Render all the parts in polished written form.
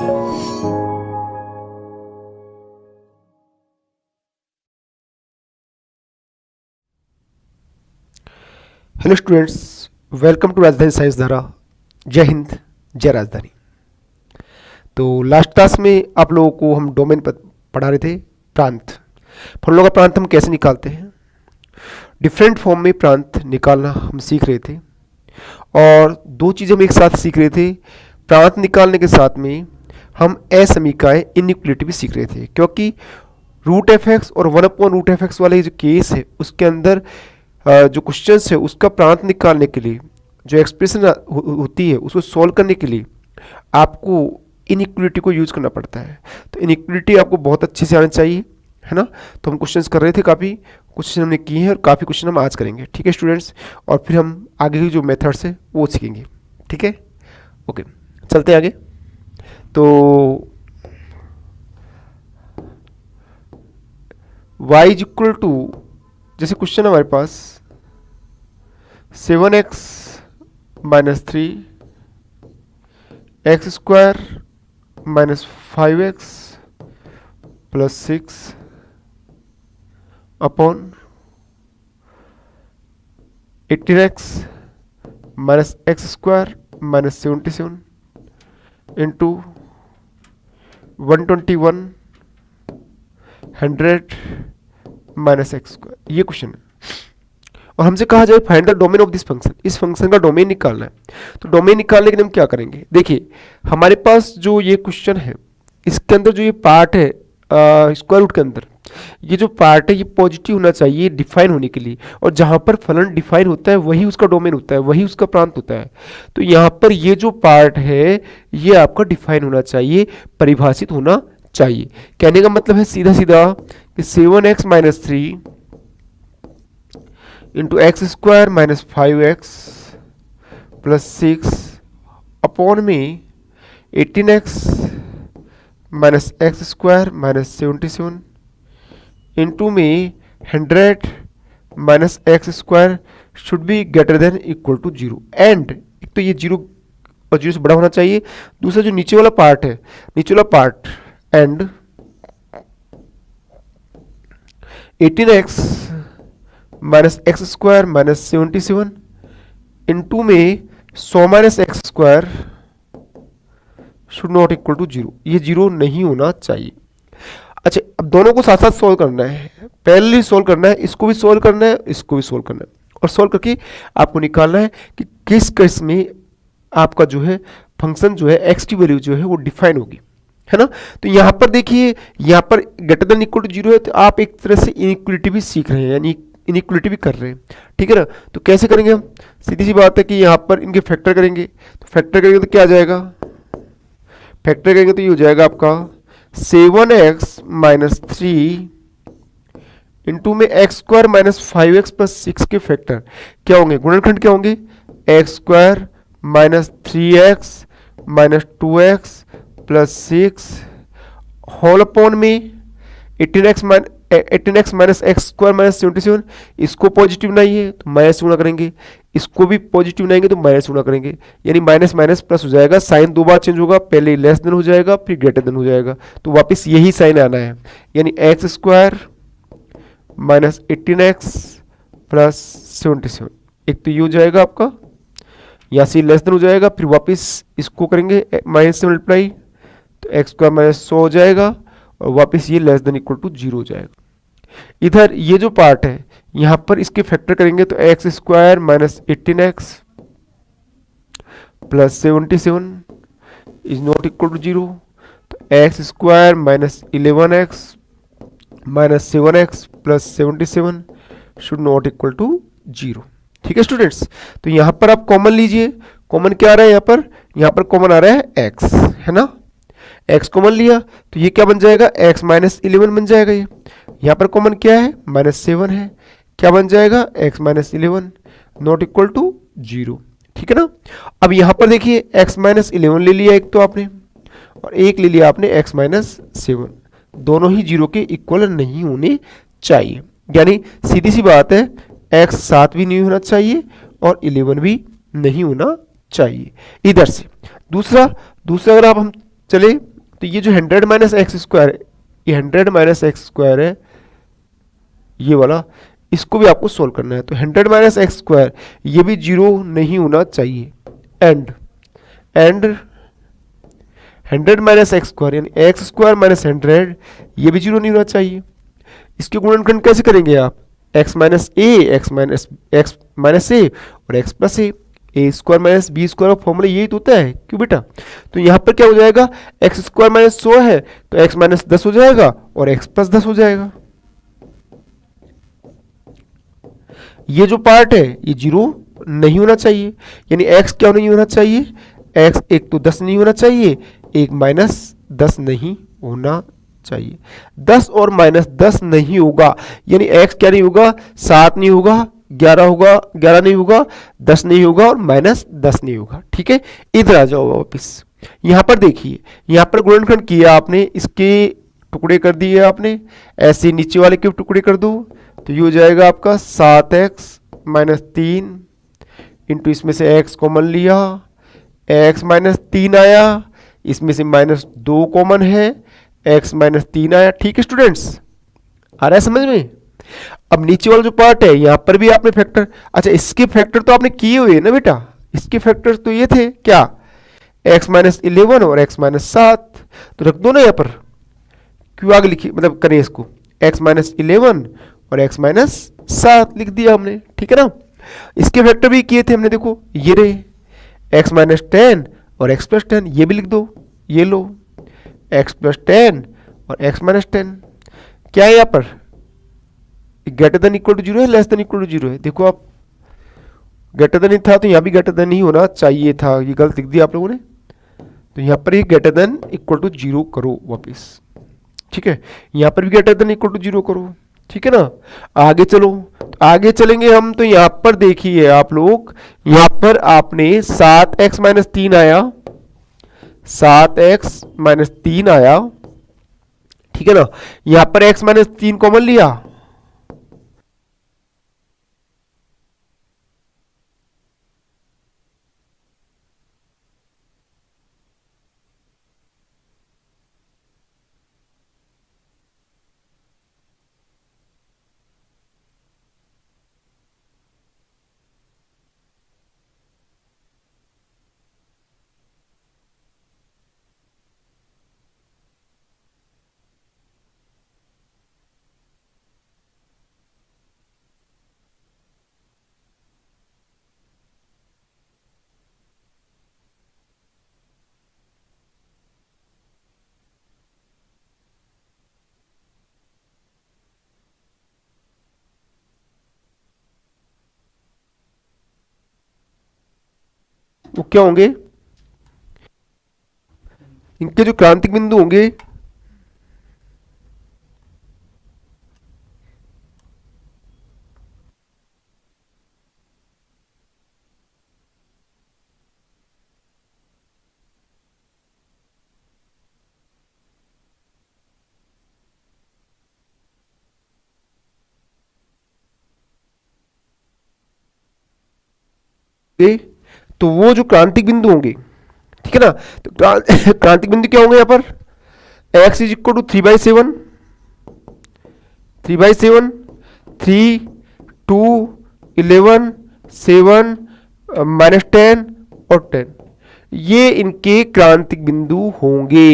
Hello students, welcome to राजधानी science धारा। जय हिंद, जय राजधानी। तो लास्ट क्लास में आप लोगों को हम डोमेन पढ़ा रहे थे, प्रांत। हम लोग का प्रांत हम कैसे निकालते हैं, डिफरेंट फॉर्म में प्रांत निकालना हम सीख रहे थे। और दो चीज़ें हम एक साथ सीख रहे थे। प्रांत निकालने के साथ में हम असमीकाएँ, इनइक्वलिटी भी सीख रहे थे, क्योंकि रूट एफ एक्स और 1/√f(x) वाले जो केस है उसके अंदर जो क्वेश्चंस है उसका प्रांत निकालने के लिए जो एक्सप्रेशन होती है उसको सॉल्व करने के लिए आपको इनइक्वलिटी को यूज़ करना पड़ता है। तो इनइक्वलिटी आपको बहुत अच्छे से आना चाहिए, है ना। तो हम क्वेश्चंस कर रहे थे, काफ़ी क्वेश्चन हमने किए हैं और काफ़ी क्वेश्चन हम आज करेंगे, ठीक है स्टूडेंट्स। और फिर हम आगे की जो मेथड्स है वो सीखेंगे, ठीक है। ओके, चलते हैं आगे। तो y इज इक्वल टू, जैसे क्वेश्चन हमारे पास 7x - 3 x² - 5x + 6 upon 18x - x² - 77 into 121 100 - x², ये क्वेश्चन है। और हमसे कहा जाए find the domain of this function, इस फंक्शन का डोमेन निकालना है। तो डोमेन निकालने के लिए हम क्या करेंगे, देखिए हमारे पास जो ये क्वेश्चन है इसके अंदर जो ये पार्ट है स्क्वायर रूट के अंदर, ये जो पार्ट है ये पॉजिटिव होना चाहिए डिफाइन होने के लिए। और जहाँ पर फलन डिफाइन होता है वही उसका डोमेन होता है, वही उसका प्रांत होता है। तो यहाँ पर ये जो पार्ट है ये आपका डिफाइन होना चाहिए, परिभाषित होना चाहिए। कहने का मतलब है सीधा सीधा कि 7x - 3 into x² - 5x + 6 upon में 18x - x² - 77 इंटू में 100 - x² should be greater than equal to 0। And एक तो ये 0 और 0 से बड़ा होना चाहिए, दूसरा जो नीचे वाला पार्ट है, नीचे वाला part and 18x - x² - 77 into में 100 - x² should not equal to 0, ये 0 नहीं होना चाहिए। अच्छा, अब दोनों को साथ साथ सोल्व करना है, पहले सोल्व करना है, इसको भी सोल्व करना है, इसको भी सोल्व करना है। और सोल्व करके आपको निकालना है कि किस केस में आपका जो है फंक्शन जो है x की वैल्यू जो है वो डिफाइन होगी, है ना। तो यहाँ पर देखिए, यहाँ पर ग्रेटर देन इक्वल टू 0 है, तो आप एक तरह से इनइक्वलिटी भी सीख रहे हैं, यानी इनइक्वलिटी भी कर रहे हैं, ठीक है ना। तो कैसे करेंगे हम, सीधी सी बात है कि यहाँ पर इनके फैक्टर करेंगे। तो फैक्टर करेंगे तो क्या आ जाएगा, फैक्टर करेंगे तो ये हो जाएगा आपका 7x - 3 इंटू में x² - 5x + 6 के फैक्टर क्या होंगे, गुणनखंड क्या होंगे, x² - 3x - 2x + 6 whole upon में 18x - x² - 77, इसको पॉजिटिव नहीं है तो माइनस गुणा करेंगे, इसको भी पॉजिटिव नहीं है तो माइनस गुणा करेंगे, यानी माइनस माइनस प्लस हो जाएगा। साइन दो बार चेंज होगा, पहले लेस देन हो जाएगा फिर ग्रेटर देन हो जाएगा, तो वापस यही साइन आना है, यानी x² - 18x + 77। एक तो ये हो जाएगा आपका, यहाँ से लेस देन हो जाएगा, फिर वापस इसको करेंगे माइनस से मल्टीप्लाई, तो x² - 100 हो जाएगा और वापस ये लेस देन इक्वल टू 0 हो जाएगा। इधर ये जो पार्ट है यहाँ पर इसके फैक्टर करेंगे तो x² - 18x + 77 is not equal to 0। तो x² - 11x - 7x + 77 should not equal to 0, ठीक है स्टूडेंट्स। तो यहाँ पर आप कॉमन लीजिए, कॉमन क्या आ रहा है यहाँ पर कॉमन आ रहा है x, है ना। x कॉमन लिया तो ये क्या बन जाएगा, x - 11 बन जाएगा। ये यहाँ पर कॉमन क्या है, -7 है, क्या बन जाएगा, x - 11 नॉट इक्वल टू 0, ठीक है ना। अब यहाँ पर देखिए x - 11 ले लिया एक तो आपने, और एक ले लिया आपने x - 7, दोनों ही 0 के इक्वल नहीं होने चाहिए, यानी सीधी सी बात है x 7 भी नहीं होना चाहिए और 11 भी नहीं होना चाहिए। इधर से दूसरा अगर आप हम चले तो ये जो 100 माइनस एक्स स्क्वायर, ये 100 माइनस एक्स स्क्वायर है ये वाला, इसको भी आपको सोल्व करना है। तो 100 माइनस एक्स स्क्वायर ये भी जीरो नहीं होना चाहिए। एंड 100 माइनस एक्स स्क्वायर यानी एक्स स्क्वायर माइनस 100 ये भी जीरो नहीं होना चाहिए। इसके गुणनखंड कैसे करेंगे आप? एक्स माइनस ए, एक्स माइनस ए और एक्स प्लस ए स्क्वायर माइनस बी स्क्वायर का फॉर्मूला यही तो होता है, क्यों बेटा? तो यहाँ पर क्या हो जाएगा, एक्स स्क्वायर माइनस 100 है तो एक्स माइनस 10 हो जाएगा और एक्स प्लस 10 हो जाएगा। ये जो पार्ट है ये जीरो नहीं होना चाहिए, यानी एक्स क्या नहीं होना चाहिए, एक्स एक तो 10 नहीं होना चाहिए, एक माइनस 10 नहीं होना चाहिए। 10 और माइनस 10 नहीं होगा यानी एक्स क्या नहीं होगा, 7 नहीं होगा, 11 होगा, 11 नहीं होगा, 10 नहीं होगा और माइनस 10 नहीं होगा। ठीक है, इधर आ जाओ वापिस। यहां पर देखिए, यहां पर गुणनखंड किया आपने, इसके टुकड़े कर दिए आपने, ऐसे नीचे वाले के टुकड़े कर दो तो ये हो जाएगा आपका 7x माइनस 3 इंटू इसमें से x कॉमन लिया, x माइनस 3 आया, इसमें से माइनस 2 कॉमन है, x माइनस 3 आया। ठीक है स्टूडेंट्स, आ रहा है समझ में? अब नीचे वाला जो पार्ट है यहां पर भी आपने फैक्टर, अच्छा इसके फैक्टर तो आपने किए हुए ना बेटा, इसके फैक्टर तो ये थे क्या, x माइनस 11 और x माइनस 7, तो रख दो ना यहाँ पर, क्यों आगे लिखिए, मतलब करें इसको, x माइनस 11 और x माइनस 7 लिख दिया हमने। ठीक है ना, इसके फैक्टर भी किए थे हमने, देखो ये रहे x माइनस 10 और x प्लस 10, ये भी लिख दो, ये लो x प्लस 10 और x माइनस 10। क्या है यहाँ पर, greater than equal to zero है, less than equal to zero है? देखो आप, ग्रेटर देन था तो यहाँ भी ग्रेटर देन ही होना चाहिए था, ये गलत लिख दिया आप लोगों ने, तो यहाँ पर ही greater than equal to zero करो वापिस। ठीक है, यहाँ पर भी greater than equal to zero करो। ठीक है ना, आगे चलो, आगे चलेंगे हम, तो यहाँ पर देखिए आप लोग, यहाँ पर आपने 7x माइनस 3 आया, 7x माइनस 3 आया। ठीक है ना, यहाँ पर x माइनस 3 कॉमन लिया, वो क्या होंगे, इनके जो क्रांतिक बिंदु होंगे, तो वो जो क्रांतिक बिंदु होंगे, ठीक है ना, तो क्रांतिक बिंदु क्या होंगे यहाँ पर, x is equal to 3/7, 3/7, 3, 2, 11, 7, minus 10 और 10, ये इनके क्रांतिक बिंदु होंगे।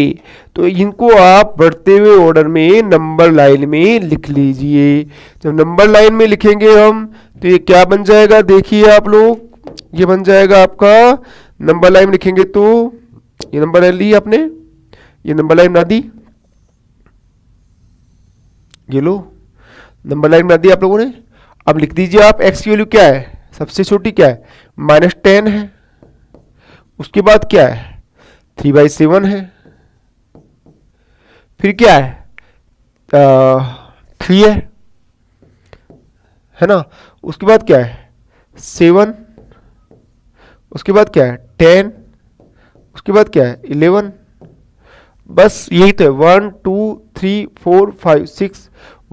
तो इनको आप बढ़ते हुए ऑर्डर में नंबर लाइन में लिख लीजिए। जब नंबर लाइन में लिखेंगे हम तो ये क्या बन जाएगा, देखिए आप लोग, ये बन जाएगा आपका, नंबर लाइन लिखेंगे तो ये नंबर लाइन ली आपने, ये नंबर लाइन बना दी, ये लो नंबर लाइन बना दी आप लोगों ने। अब लिख दीजिए आप x की वैल्यू क्या है, सबसे छोटी क्या है, -10 है, उसके बाद क्या है 3/7 फिर क्या है 3 है ना, उसके बाद क्या है 7, उसके बाद क्या है 10, उसके बाद क्या है 11, बस यही तो है 1 2 3 4 5 6,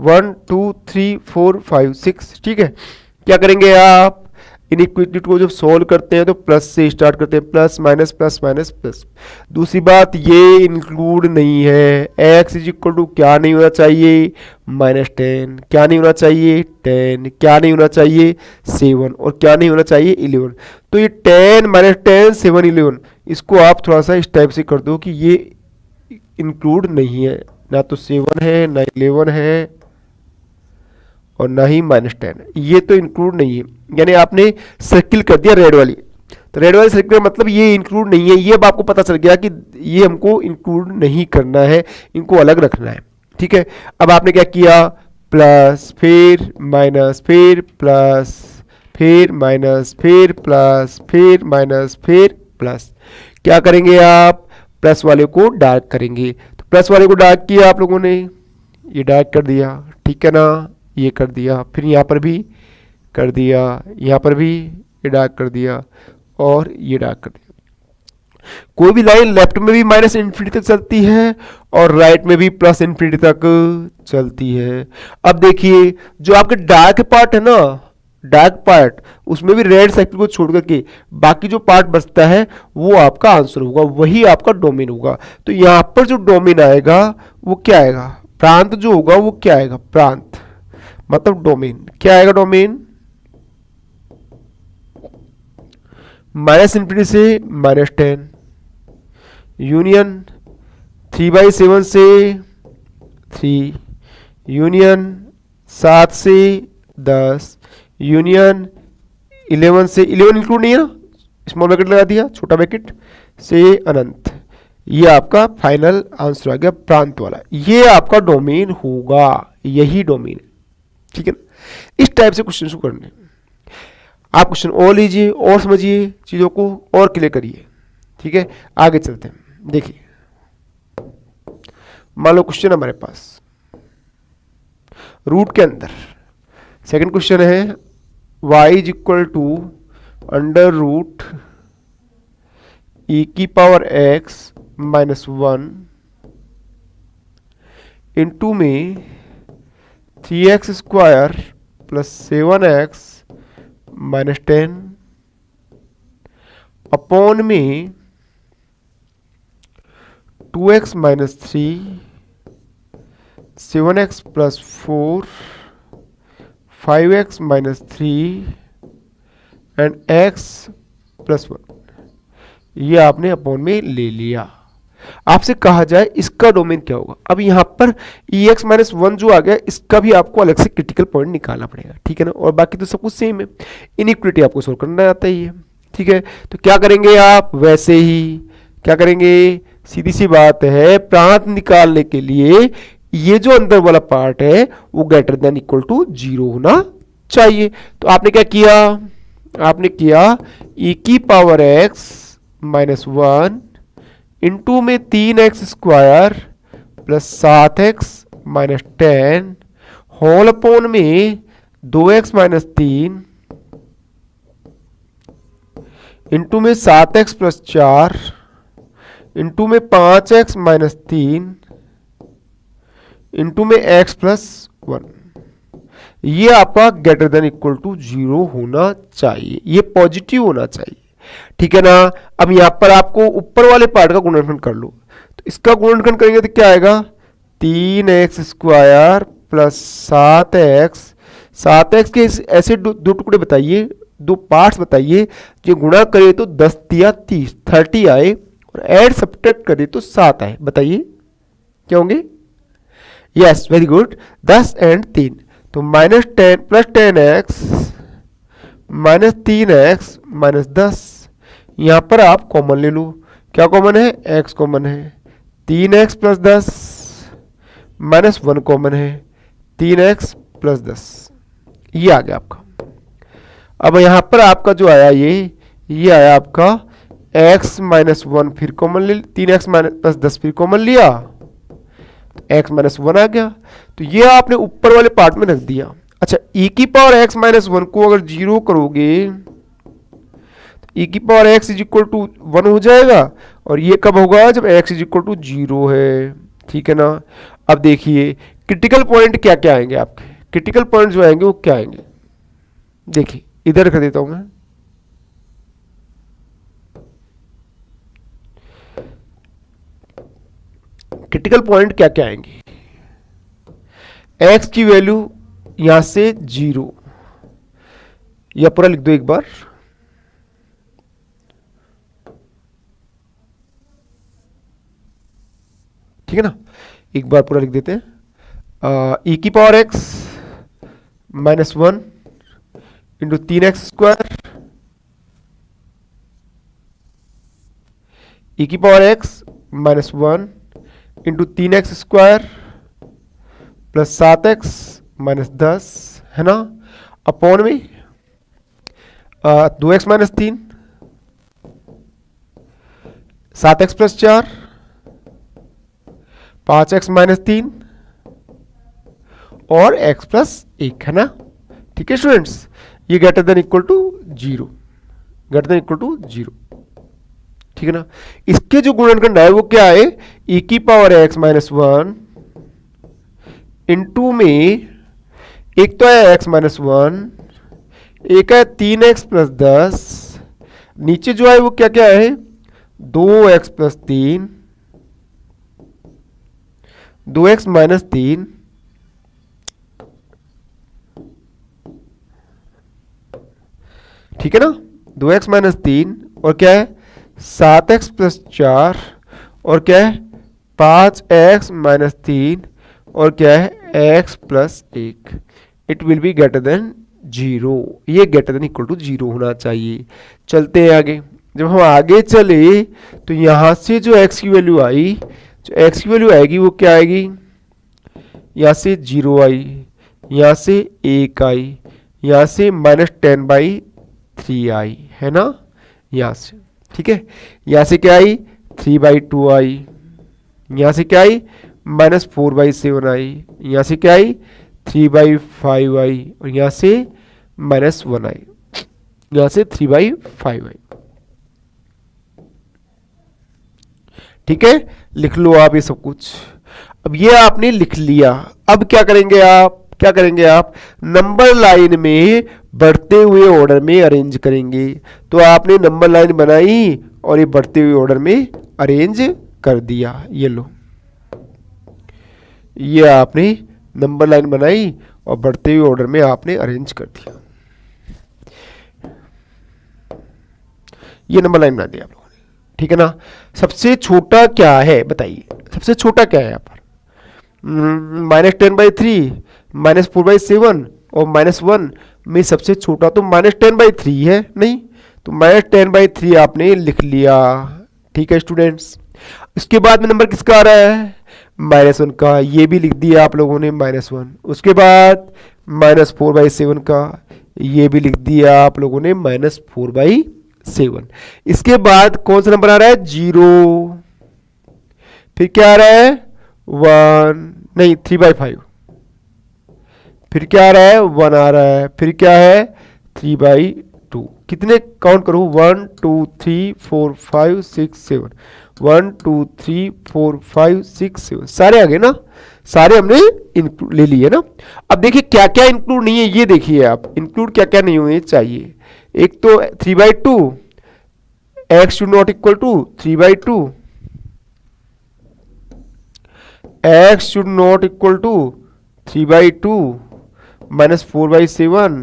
1 2 3 4 5 6। ठीक है, क्या करेंगे आप, इनइक्वालिटी को जब सॉल्व करते हैं तो प्लस से स्टार्ट करते हैं, plus minus plus minus plus. दूसरी बात ये इंक्लूड नहीं है, x इज इक्वल टू क्या नहीं होना चाहिए, -10, क्या नहीं होना चाहिए 10, क्या नहीं होना चाहिए 7, और क्या नहीं होना चाहिए 11। तो ये 10 -10 7 11 इसको आप थोड़ा सा इस टाइप से कर दो कि ये इंक्लूड नहीं है, ना तो 7 है ना 11 है और ना ही -10, ये तो इंक्लूड नहीं है। यानी आपने सर्किल कर दिया रेड वाली, तो रेड वाली सर्किल का मतलब ये इंक्लूड नहीं है, ये अब आपको पता चल गया कि ये हमको इंक्लूड नहीं करना है, इनको अलग रखना है। ठीक है, अब आपने क्या किया, प्लस फिर माइनस फिर प्लस फिर माइनस फिर प्लस फिर माइनस फिर प्लस। क्या करेंगे आप, प्लस वाले को डार्क करेंगे। तो प्लस वाले को डार्क किया आप लोगों ने, ये डार्क कर दिया, ठीक है ना, ये कर दिया, फिर यहाँ पर भी कर दिया, यहाँ पर भी ये डार्क कर दिया और ये डार्क कर दिया। कोई भी लाइन लेफ्ट में भी माइनस इन्फिनिटी तक चलती है और राइट में भी प्लस इन्फिनिटी तक चलती है। अब देखिए जो आपके डार्क पार्ट है ना, डार्क पार्ट, उसमें भी रेड सर्किल को छोड़ करके बाकी जो पार्ट बचता है वो आपका आंसर होगा, वही आपका डोमेन होगा। तो यहाँ पर जो डोमेन आएगा वो क्या आएगा, प्रांत जो होगा वो क्या आएगा, प्रांत मतलब डोमेन क्या आएगा, डोमेन -∞ से -10, यूनियन 3/7 से 3, यूनियन 7 से 10, यूनियन 11 से 11 इंक्लूड नहीं है ना, स्मॉल ब्रैकेट लगा दिया, छोटा ब्रैकेट से अनंत। ये आपका फाइनल आंसर आ गया प्रांत वाला, ये आपका डोमेन होगा, यही डोमेन है। ठीक है ना, इस टाइप से क्वेश्चन को करने, आप क्वेश्चन और लीजिए और समझिए चीजों को और क्लियर करिए। ठीक है, आगे चलते हैं। देखिए मान लो क्वेश्चन हमारे पास रूट के अंदर सेकंड क्वेश्चन है, y is equal to under root e⁻x -1 into में 3x² प्लस 7x -10 अपॉन में 2x -3 7x plus 4 5x -3 and x plus 1, ये आपने अपॉन में ले लिया। आपसे कहा जाए इसका डोमेन क्या होगा। अब यहां पर ex -1 जो आ गया, इसका भी आपको अलग से क्रिटिकल पॉइंट निकालना पड़ेगा। ठीक है ना, और बाकी तो सब कुछ सेम है, इनइक्वालिटी आपको सोल्व करना आता ही है। ठीक है, तो क्या करेंगे आप, वैसे ही क्या करेंगे, सीधी सी बात है, प्रांत निकालने के लिए ये जो अंदर वाला पार्ट है वो ग्रेटर देन इक्वल टू 0 होना चाहिए। तो आपने क्या किया, आपने किया e⁻x -1 इंटू में 3x² plus 7x -10 whole upon में 2x -3 इंटू में 7x प्लस 4 इंटू में 5x -3 इंटू में x प्लस 1। ये आपका ग्रेटर देन इक्वल टू 0 होना चाहिए, ये पॉजिटिव होना चाहिए। ठीक है ना, अब यहां पर आपको ऊपर वाले पार्ट का गुणनखंड कर लो, तो इसका गुणनखंड करेंगे तो क्या आएगा, 3x² प्लस 7x के ऐसे दो टुकड़े बताइए, दो पार्ट्स बताइए जो गुणा करे तो 10 या 30 आए और ऐड सब्ट्रैक्ट करे तो 7 आए, बताइए क्या होंगे। यस, वेरी गुड, 10 और 3, तो -10 प्लस 10x -3x -10, यहां पर आप कॉमन ले लो, क्या कॉमन है, x कॉमन है, 3x प्लस 10 -1 कॉमन है, 3x प्लस 10, ये आ गया आपका। अब यहां पर आपका जो आया ये आया आपका x -1 फिर कॉमन ले, 3x प्लस 10 फिर कॉमन लिया, x -1 आ गया। तो ये आपने ऊपर वाले पार्ट में रख दिया। अच्छा, e⁻x -1 को अगर 0 करोगे तो e⁻x इज इक्वल टू 1 हो जाएगा, और ये कब होगा, जब x इज इक्वल टू 0 है। ठीक है ना, अब देखिए क्रिटिकल पॉइंट क्या क्या आएंगे आपके, क्रिटिकल पॉइंट जो आएंगे वो क्या आएंगे, देखिए इधर कर देता हूं मैं, क्रिटिकल पॉइंट क्या क्या आएंगे, x की वैल्यू यहां से 0, या पूरा लिख दो एक बार, ठीक है ना, एक बार पूरा लिख देते हैं, e की power x -1 into 3x², e की power x -1 into 3x² plus 7x -10, है ना, अपॉन में 2x -3, 7x प्लस 4, 5x -3 और x प्लस 1, है ना। ठीक है स्टूडेंट्स, ये greater than equal to 0, greater than equal to 0, ठीक है ना। इसके जो गुणनखंड है वो क्या है, e की पावर x -1 इंटू में एक तो है x -1, एक है 3x प्लस 10, नीचे जो है वो क्या क्या है 2x प्लस 3, 2x -3, ठीक है ना, 2x -3 और क्या है 7x प्लस 4 और क्या है 5x -3 और क्या है x plus 1, it will be greater then 0, ये ग्रेटर देन इक्वल टू 0 होना चाहिए। चलते हैं आगे, जब हम आगे चले तो यहां से जो x की वैल्यू आई, जो x की वैल्यू आएगी वो क्या आएगी, यहां से 0 आई, यहां से 1 आई, यहां से -10/3 आई, है ना, यहां से, ठीक है, यहां से क्या आई 3/2 आई, यहां से क्या आई -4/7 आई, यहां से क्या आई 3/5 आई और यहां से -1 आई, यहां से 3/5 आई। ठीक है, लिख लो आप ये सब कुछ। अब ये आपने लिख लिया, अब क्या करेंगे आप, क्या करेंगे आप नंबर लाइन में बढ़ते हुए ऑर्डर में अरेंज करेंगे। तो आपने नंबर लाइन बनाई और ये बढ़ते हुए ऑर्डर में अरेंज कर दिया, ये लो, ये आपने नंबर लाइन बनाई और बढ़ते हुए ऑर्डर में आपने अरेंज कर दिया, ये नंबर लाइन बना दिया आप लोगों ने, ठीक है ना। सबसे छोटा क्या है बताइए, सबसे छोटा क्या है यहाँ पर, -10/3, -4/7 और -1 में सबसे छोटा तो -10/3 है, नहीं तो -10/3 आपने लिख लिया, ठीक है स्टूडेंट्स। इसके बाद में नंबर किसका आ रहा है -1 का, ये भी लिख दिया आप लोगों ने -1। उसके बाद -4/7 का, ये भी लिख दिया आप लोगों ने -4/7। इसके बाद कौन सा नंबर आ रहा है 0, फिर क्या आ रहा है 1, नहीं 3/5, फिर क्या आ रहा है 1 आ रहा है, फिर क्या है 3/2, कितने काउंट करूं 1 2 3 4 5 6 7, 1 2 3 4 5 6 7, सारे आ गए ना, सारे हमने इंक्लूड ले लिए ना। अब देखिए क्या क्या इंक्लूड नहीं है, ये देखिए आप इंक्लूड क्या क्या नहीं होने चाहिए। एक तो 3/2, x should not equal to 3/2, x should not equal to 3/2, -4/7,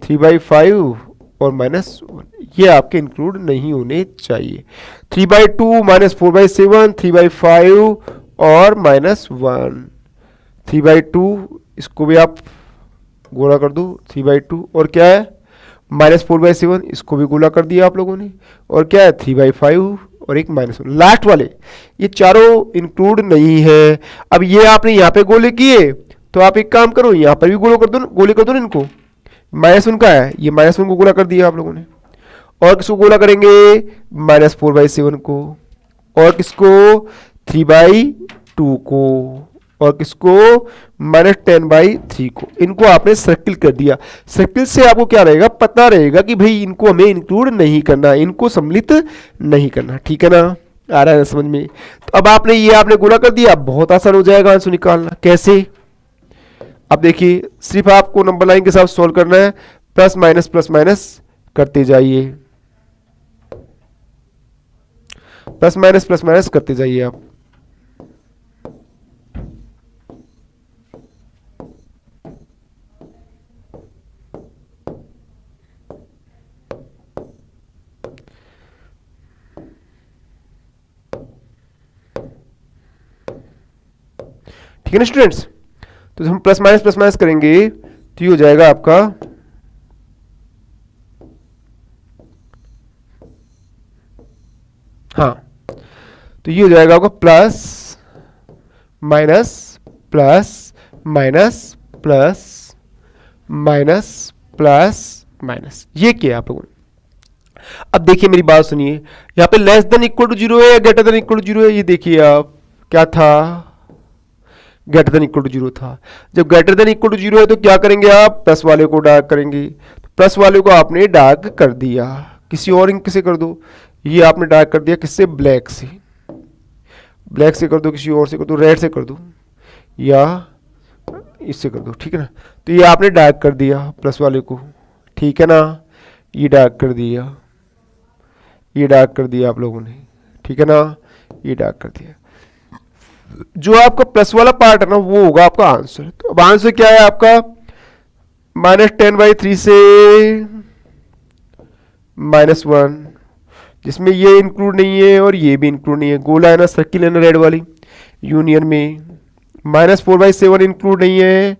3/5 और -1, ये आपके इंक्लूड नहीं होने चाहिए। 3/2 -4/7 3/5 और -1, 3/2 इसको भी आप गोला कर दो 3/2 और क्या है -4/7 इसको भी गोला कर दिया आप लोगों ने, और क्या है 3/5 और एक -1, लास्ट वाले ये चारों इंक्लूड नहीं है। अब ये आपने यहाँ पे गोले किए तो आप एक काम करो यहाँ पर भी गोले कर दो ना इनको, -1 का है ये -1 को गोला कर दिया आप लोगों ने, और किसको गोला करेंगे -4/7 को, और किसको 3/2 को, और किसको -10/3 को, इनको आपने सर्किल कर दिया। सर्किल से आपको क्या रहेगा पता रहेगा कि भाई इनको हमें इंक्लूड नहीं करना, इनको सम्मिलित नहीं करना, ठीक है ना, आ रहा है समझ में। तो अब आपने ये आपने गुणा कर दिया, बहुत आसान हो जाएगा आंसर निकालना। कैसे, अब देखिए सिर्फ आपको नंबर लाइन के साथ सॉल्व करना है, प्लस माइनस करते जाइए, प्लस माइनस करते जाइए आप, ठीक है ना स्टूडेंट्स। तो हम प्लस माइनस करेंगे तो ये हो जाएगा आपका हाँ, तो ये हो जाएगा आपका plus minus plus minus plus minus plus minus, ये किया आप लोगों ने। अब देखिए मेरी बात सुनिए, यहां पे less than equal to zero है या greater than equal to zero है, ये देखिए आप क्या था, greater than equal to zero था। जब greater than equal to zero है तो क्या करेंगे आप, प्लस वाले को डार्क करेंगे। तो प्लस वाले को आपने डार्क कर दिया, किसी और इंक से कर दो, ये आपने डार्क कर दिया किससे, ब्लैक से, ब्लैक से कर दो, किसी और से कर दो, रेड से कर दो या इससे कर दो, ठीक है ना। तो ये आपने डार्क कर दिया प्लस वाले को, ठीक है ना, ये डार्क कर दिया, ये डार्क कर दिया आप लोगों ने, ठीक है ना, ये डार्क कर दिया। जो आपका प्लस वाला पार्ट है ना वो होगा आपका आंसर। तो अब आंसर क्या है आपका, -10/3 से -1, जिसमें ये इंक्लूड नहीं है और ये भी इंक्लूड नहीं है। गोला है ना, सर्किल है ना रेड वाली, यूनियन में -4/7 इंक्लूड नहीं है,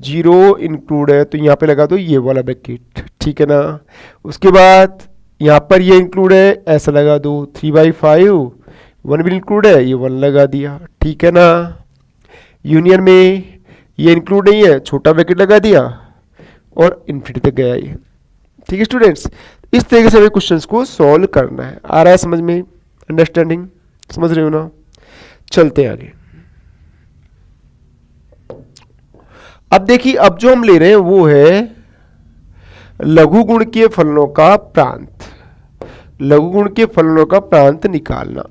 0 इंक्लूड है, तो यहाँ पे लगा दो ये वाला ब्रैकेट, ठीक है ना। उसके बाद यहाँ पर ये इंक्लूड है, ऐसा लगा दो, 3/5 1 भी इंक्लूड है, ये 1 लगा दिया, ठीक है ना। यूनियन में ये इंक्लूड नहीं है, छोटा ब्रैकेट लगा दिया और इन्फिनिटी तक गया ये, ठीक है स्टूडेंट्स। इस तरीके से हमें क्वेश्चंस को सॉल्व करना है। आ रहा है समझ में, अंडरस्टैंडिंग, समझ रहे हो ना। चलते हैं आगे। अब देखिए, अब जो हम ले रहे हैं वो है लघु गुणकीय फलनों का प्रांत, लघु गुणकीय फलनों का प्रांत निकालना।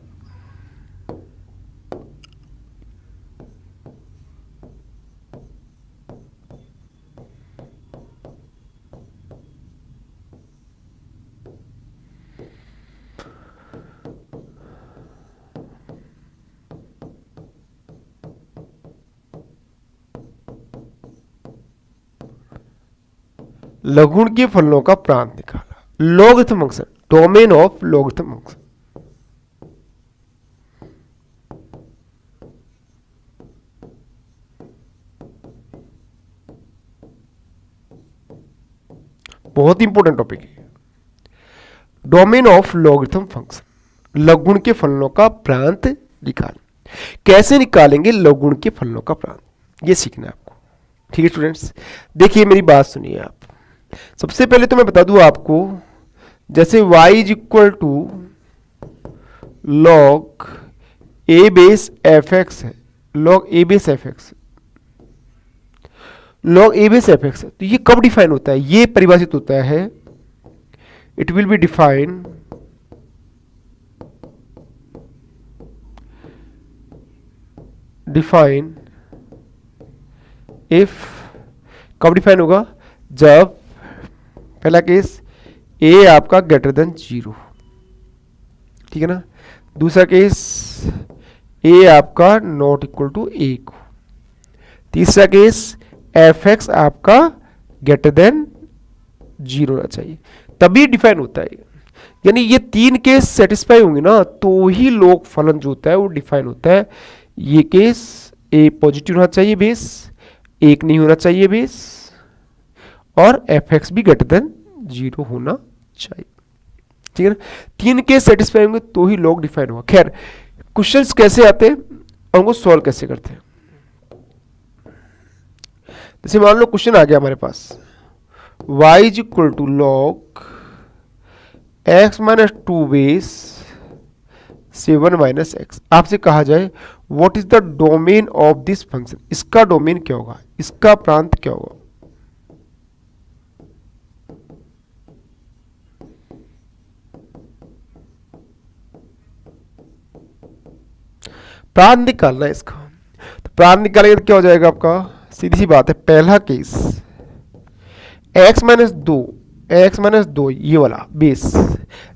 लघुगुण के फलनों का प्रांत निकाला, logarithm function, domain of logarithm function. बहुत इंपॉर्टेंट टॉपिक है, डोमेन ऑफ लॉगरिथम फंक्शन, लघुगुण के फलनों का प्रांत निकाल। कैसे निकालेंगे लघुगुण के फलनों का प्रांत, ये सीखना है आपको, ठीक है स्टूडेंट्स। देखिए मेरी बात सुनिए आप, सबसे पहले तो मैं बता दूं आपको, जैसे y is equal to log a base f x है, log a base f x, log a base f x है, तो ये कब डिफाइन होता है, ये परिभाषित होता है, it will be define if, कब डिफाइन होगा, जब पहला केस ए आपका ग्रेटर देन 0, ठीक है ना। दूसरा केस ए आपका नॉट इक्वल टू 1, तीसरा केस एफ एक्स आपका ग्रेटर देन 0 होना चाहिए, तभी डिफाइन होता है। यानी ये 3 केस सेटिस्फाई होंगे ना तो ही लोग फलन जो होता है वो डिफाइन होता है। ये केस ए पॉजिटिव होना चाहिए बेस, 1 नहीं होना चाहिए बेस, और एफ एक्स भी ग्रेटर देन 0 होना चाहिए, ठीक है ना। 3 केस सेटिस्फाई होंगे तो ही लॉग डिफाइन होगा। खैर क्वेश्चंस कैसे आते हैं और उनको सॉल्व कैसे करते हैं, जैसे मान लो क्वेश्चन आ गया हमारे पास, y is equal to log x minus 2 base 7 minus x. आपसे कहा जाए what is the domain of this function, इसका डोमेन क्या होगा, इसका प्रांत क्या होगा। प्रांत निकालना है इसका, तो प्रांत निकालेंगे तो क्या हो जाएगा आपका, सीधी सी बात है, पहला केस x माइनस 2 ये वाला बेस,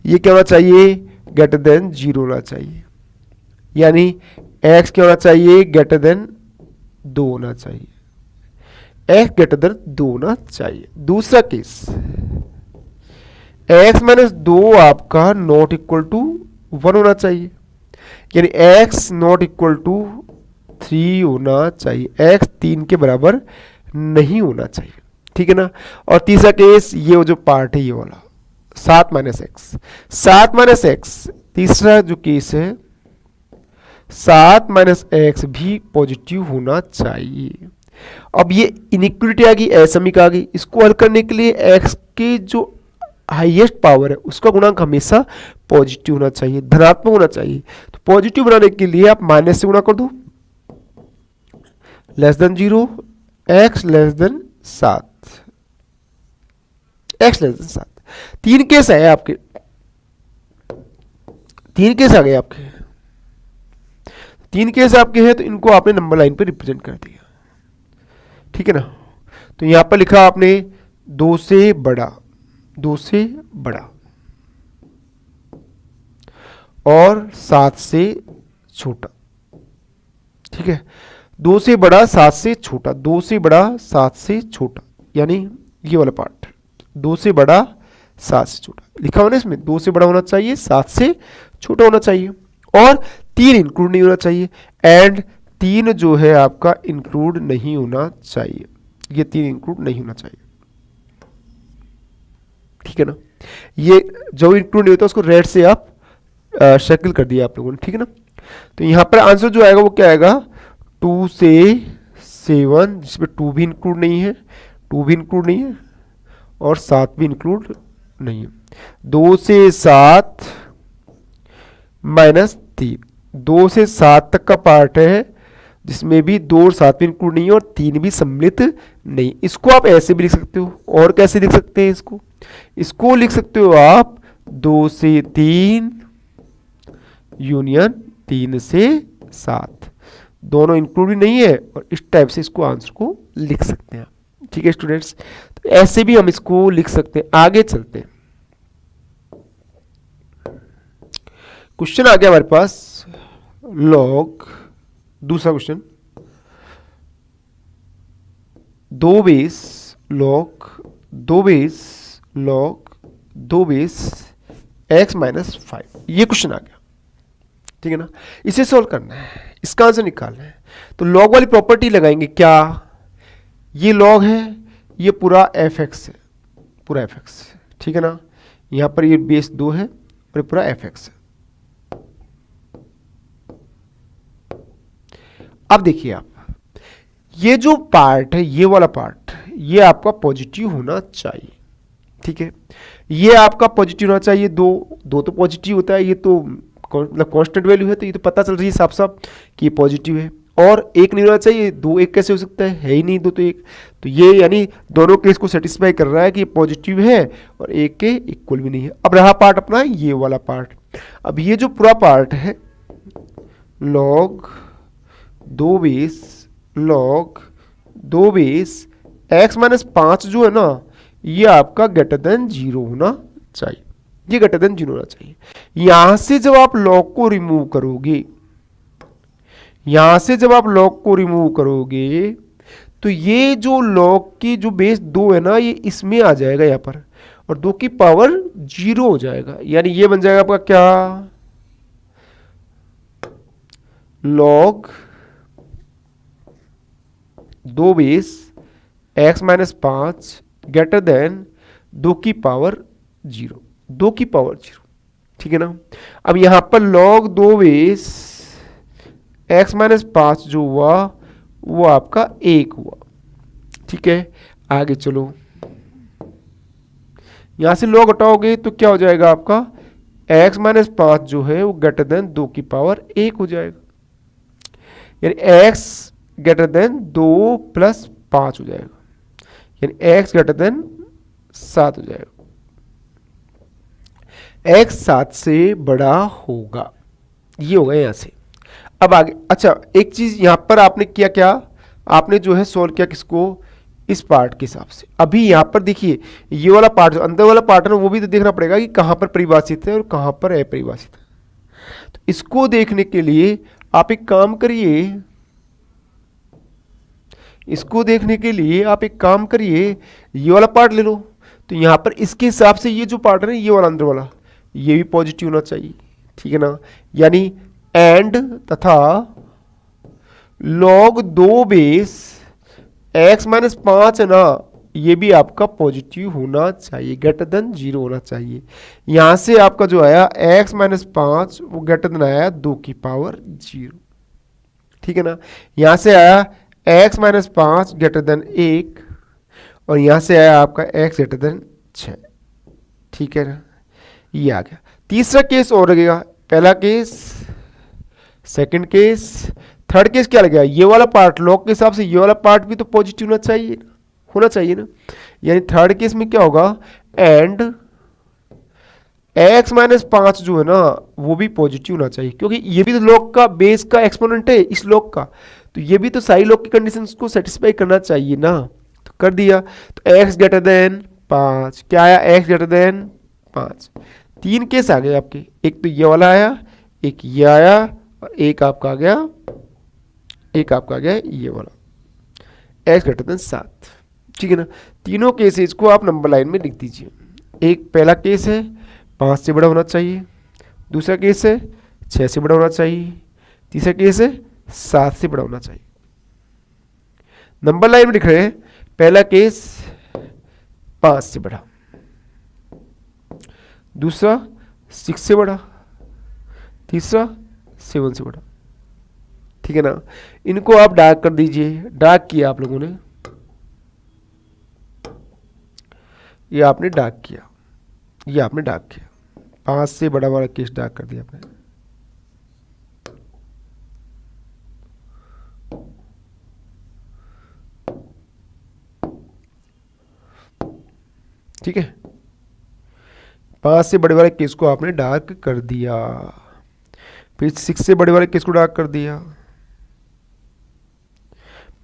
ये क्या होना चाहिए, ग्रेटर देन 0 होना चाहिए, यानी x क्या होना चाहिए, ग्रेटर देन 2 होना चाहिए, x ग्रेटर देन 2 होना चाहिए। दूसरा केस x माइनस 2 आपका नॉट इक्वल टू 1 होना चाहिए, यानी x नॉट इक्वल टू 3 होना चाहिए, x 3 के बराबर नहीं होना चाहिए, ठीक है ना। और तीसरा केस ये जो पार्ट है ये वाला 7 माइनस एक्स, 7 माइनस एक्स, तीसरा जो केस है 7 माइनस एक्स भी पॉजिटिव होना चाहिए। अब ये इनइक्वलिटी आ गई, असमीक आ गई, इसको हल करने के लिए एक्स के जो हाईएस्ट पावर है उसका गुणांक हमेशा पॉजिटिव होना चाहिए, धनात्मक होना चाहिए। तो पॉजिटिव बनाने के लिए आप माइनस से गुणा कर दो, less than 0, x less than 7, x less than 7। 3 case है आपके, 3 केस आ गए आपके, 3 केस आपके हैं, तो इनको आपने नंबर लाइन पे रिप्रेजेंट कर दिया, ठीक है ना। तो यहां पर लिखा आपने 2 से बड़ा, 2 से बड़ा और 7 से छोटा, ठीक है। 2 से बड़ा 7 से छोटा, 2 से बड़ा 7 से छोटा, यानी ये वाला पार्ट 2 से बड़ा 7 से छोटा लिखा हुआ ना इसमें, 2 से बड़ा होना चाहिए 7 से छोटा होना चाहिए, और 3 इंक्लूड नहीं होना चाहिए, एंड 3 जो है आपका इंक्लूड नहीं होना चाहिए, ये 3 इंक्लूड नहीं होना चाहिए, ठीक है ना। ये जो इंक्लूड नहीं होता उसको रेड से आप सर्किल कर दिया आप लोगों ने, ठीक है ना। तो यहां पर आंसर जो आएगा वो क्या आएगा, 2 से 7, जिसमें 2 भी इंक्लूड नहीं है, 2 भी इंक्लूड नहीं है और 7 भी इंक्लूड नहीं है। 2 से 7 माइनस 3, 2 से 7 तक का पार्ट है जिसमें भी 2 और 7 भी इंक्लूड नहीं है और 3 भी सम्मिलित नहीं। इसको आप ऐसे भी लिख सकते हो, और कैसे लिख सकते हैं इसको, इसको लिख सकते हो आप 2 से 3 यूनियन 3 से 7, दोनों इंक्लूड भी नहीं है, और इस टाइप से इसको आंसर को लिख सकते हैं, ठीक है स्टूडेंट्स। तो ऐसे भी हम इसको लिख सकते हैं। आगे चलते हैं, क्वेश्चन आ गया हमारे पास लॉग, दूसरा question, 2 base log 2 base log 2 base x minus 5, ये क्वेश्चन आ गया, ठीक है ना। इसे सोल्व करना है, इसका आंसर निकालना है, तो लॉग वाली प्रॉपर्टी लगाएंगे। क्या, ये लॉग है, ये पूरा fx है, पूरा fx, ठीक है ना। यहां पर ये बेस 2 है और ये पूरा fx है। अब देखिए आप, ये जो पार्ट है, ये वाला पार्ट, ये आपका पॉजिटिव होना चाहिए, ठीक है। ये आपका पॉजिटिव होना चाहिए, 2 तो पॉजिटिव होता है, ये तो मतलब कांस्टेंट वैल्यू है, तो ये तो पता चल रही है साफ साफ कि ये पॉजिटिव है। और 1 नहीं होना चाहिए, 2 1 कैसे हो सकता है ही नहीं, 2 तो 1, तो ये यानी दोनों केस को सेटिस्फाई कर रहा है कि ये पॉजिटिव है और 1 के इक्वल भी नहीं है। अब रहा पार्ट अपना ये वाला पार्ट, अब ये जो पूरा पार्ट है log 2 base log 2 base x minus 5 जो है ना, ये आपका ग्रेटर देन 0 होना चाहिए, ये ग्रेटर देन 0 होना चाहिए। यहां से जब आप लॉग को रिमूव करोगे, यहां से जब आप लॉग को रिमूव करोगे तो ये जो लॉग की जो बेस 2 है ना, ये इसमें आ जाएगा यहां पर, और 2 की पावर 0 हो जाएगा, यानी ये बन जाएगा आपका क्या, log 2 base x minus 5 greater than 2 की पावर 0, 2 की पावर 0, ठीक है ना। अब यहां पर log 2 बेस x माइनस 5 जो हुआ वो आपका 1 हुआ, ठीक है। आगे चलो, यहां से log हटाओगे तो क्या हो जाएगा आपका, x माइनस 5 जो है वो ग्रेटर देन 2 की पावर 1 हो जाएगा, यानी x ग्रेटर देन 2 प्लस 5 हो जाएगा, यानी x ग्रेटर देन 7 हो जाएगा, x 7 से बड़ा होगा, ये होगा यहां से। अब आगे, अच्छा एक चीज यहां पर आपने किया क्या, आपने जो है सोल्व किया किसको, इस पार्ट के हिसाब से। अभी यहां पर देखिए ये वाला पार्ट जो अंदर वाला पार्ट है ना, वो भी तो देखना पड़ेगा कि कहां पर परिभाषित है और कहां पर अपरिभाषित है। तो इसको देखने के लिए आप एक काम करिए, इसको देखने के लिए आप एक काम करिए, ये वाला पार्ट ले लो, तो यहां पर इसके हिसाब से ये जो पार्ट है ना, ये वाला अंदर वाला, ये भी पॉजिटिव होना चाहिए, ठीक है ना। यानी एंड तथा log 2 बेस x माइनस 5 है ना, ये भी आपका पॉजिटिव होना चाहिए, ग्रेटर देन 0 होना चाहिए। यहां से आपका जो आया x माइनस 5 वो ग्रेटर देन आया 2 की पावर 0, ठीक है ना। यहां से आया x माइनस 5 ग्रेटर देन 1, और यहां से आया आपका x ग्रेटर देन 6, ठीक है ना। ये आ गया। तीसरा केस और लगेगा, पहला case, second case, third case क्या लगेगा, ये वाला पार्ट लॉग के हिसाब से ये वाला पार्ट भी तो पॉजिटिव होना चाहिए ना। यानी थर्ड केस में क्या होगा, एंड x माइनस 5 जो है ना वो भी पॉजिटिव होना चाहिए, क्योंकि ये भी तो लॉग का बेस का एक्सपोनेंट है इस लॉग का, तो ये भी तो सारी लॉग की कंडीशंस को सेटिस्फाई करना चाहिए ना। तो कर दिया, तो x ग्रेटर देन 5, क्या आया, x ग्रेटर देन 5। तीन केस आ गए आपके, एक तो ये वाला आया, एक ये आया, और एक आपका आ गया ये वाला, x ग्रेटर देन 7, ठीक है ना। तीनों केसेस को आप नंबर लाइन में लिख दीजिए। एक पहला केस है 5 से बड़ा होना चाहिए, दूसरा केस है 6 से बड़ा होना चाहिए, तीसरा केस है 7 से बड़ा होना चाहिए। नंबर लाइन में लिख रहे हैं, पहला केस 5 से बड़ा, दूसरा 6 से बड़ा, तीसरा 7 से बड़ा, ठीक है ना। इनको आप डार्क कर दीजिए, डार्क किया आप लोगों ने, ये आपने डार्क किया, ये आपने डार्क किया, 5 से बड़ा वाला केस डार्क कर दिया आपने। ठीक है, 5 से बड़े वाले केस को आपने डार्क कर दिया, फिर 6 से बड़े वाले केस को डार्क कर दिया,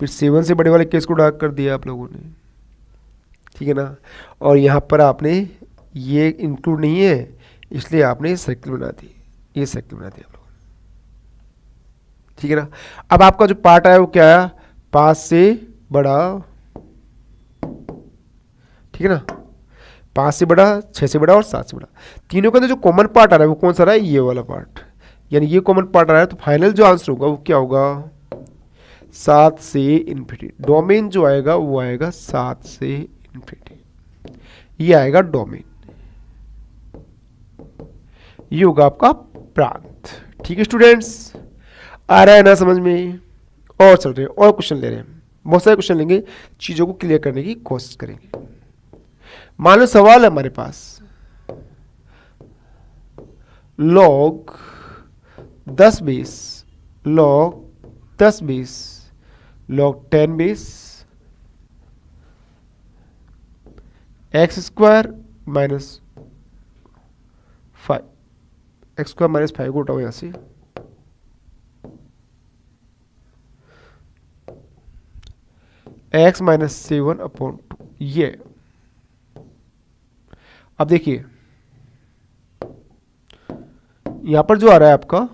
फिर 7 से बड़े वाले केस को डार्क कर दिया आप लोगों ने, ठीक है ना। और यहाँ पर आपने ये इंक्लूड नहीं है इसलिए आपने सर्किल बना दी, ये सर्किल बना दिया आप लोगों ने, ठीक है ना। अब आपका जो पार्ट आया वो क्या आया, 5 से बड़ा, ठीक है ना, 5 से बड़ा, 6 से बड़ा और 7 से बड़ा। तीनों का जो कॉमन पार्ट आ रहा है वो कौन सा रहा है, ये वाला पार्ट, यानी ये कॉमन पार्ट आ रहा है। तो फाइनल जो आंसर होगा वो क्या होगा, 7 से इन्फिनिटी। डोमेन जो आएगा वो आएगा 7 से इन्फिनिटी, ये आएगा डोमेन, ये होगा आपका प्रांत। ठीक है स्टूडेंट्स, आ रहा है ना समझ में। और चल रहे हैं, और क्वेश्चन ले रहे हैं, बहुत सारे क्वेश्चन लेंगे, चीजों को क्लियर करने की कोशिश करेंगे। मान लो सवाल है हमारे पास, log 10 base, log 10 base, log 10 base x square minus 5, x square minus 5 को उठाओ यहां से, x माइनस 7 अपॉन 2, ये। अब देखिए यहां पर जो आ रहा है आपका,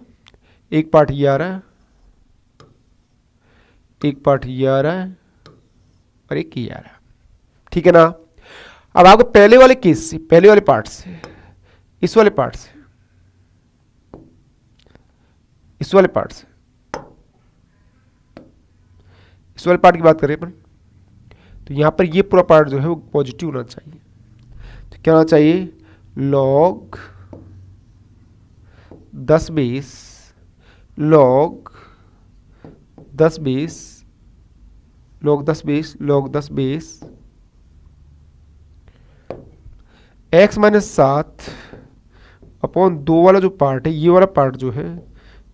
एक पार्ट ये आ रहा है, एक पार्ट ये आ रहा है, और एक ये आ रहा है, ठीक है ना। अब आपको पहले वाले केस से, पहले वाले पार्ट से, इस वाले पार्ट से, इस वाले पार्ट से, इस वाले पार्ट की बात करें अपन, तो यहां पर ये पूरा पार्ट जो है वो पॉजिटिव होना चाहिए। तो क्या होना चाहिए, log 10 base, log 10 base, log 10 base, log 10 base x minus 7 upon 2 वाला जो पार्ट है, ये वाला पार्ट जो है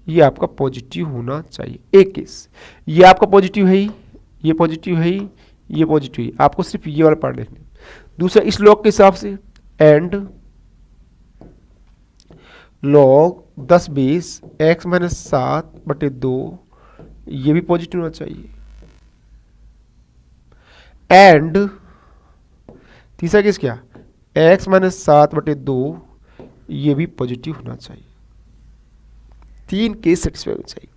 ये आपका पॉजिटिव होना चाहिए। एक केस ये आपका पॉजिटिव है ही, ये पॉजिटिव है ही, ये पॉजिटिव है, आपको सिर्फ ये वाला पार्ट देखना। दूसरा इस log के हिसाब से, and log 10 base x minus 7 बटे 2, ये भी पॉजिटिव होना चाहिए। एंड तीसरा केस क्या, x माइनस 7 बटे 2, ये भी पॉजिटिव होना चाहिए। तीन केस सेटिस्फाई होना चाहिए।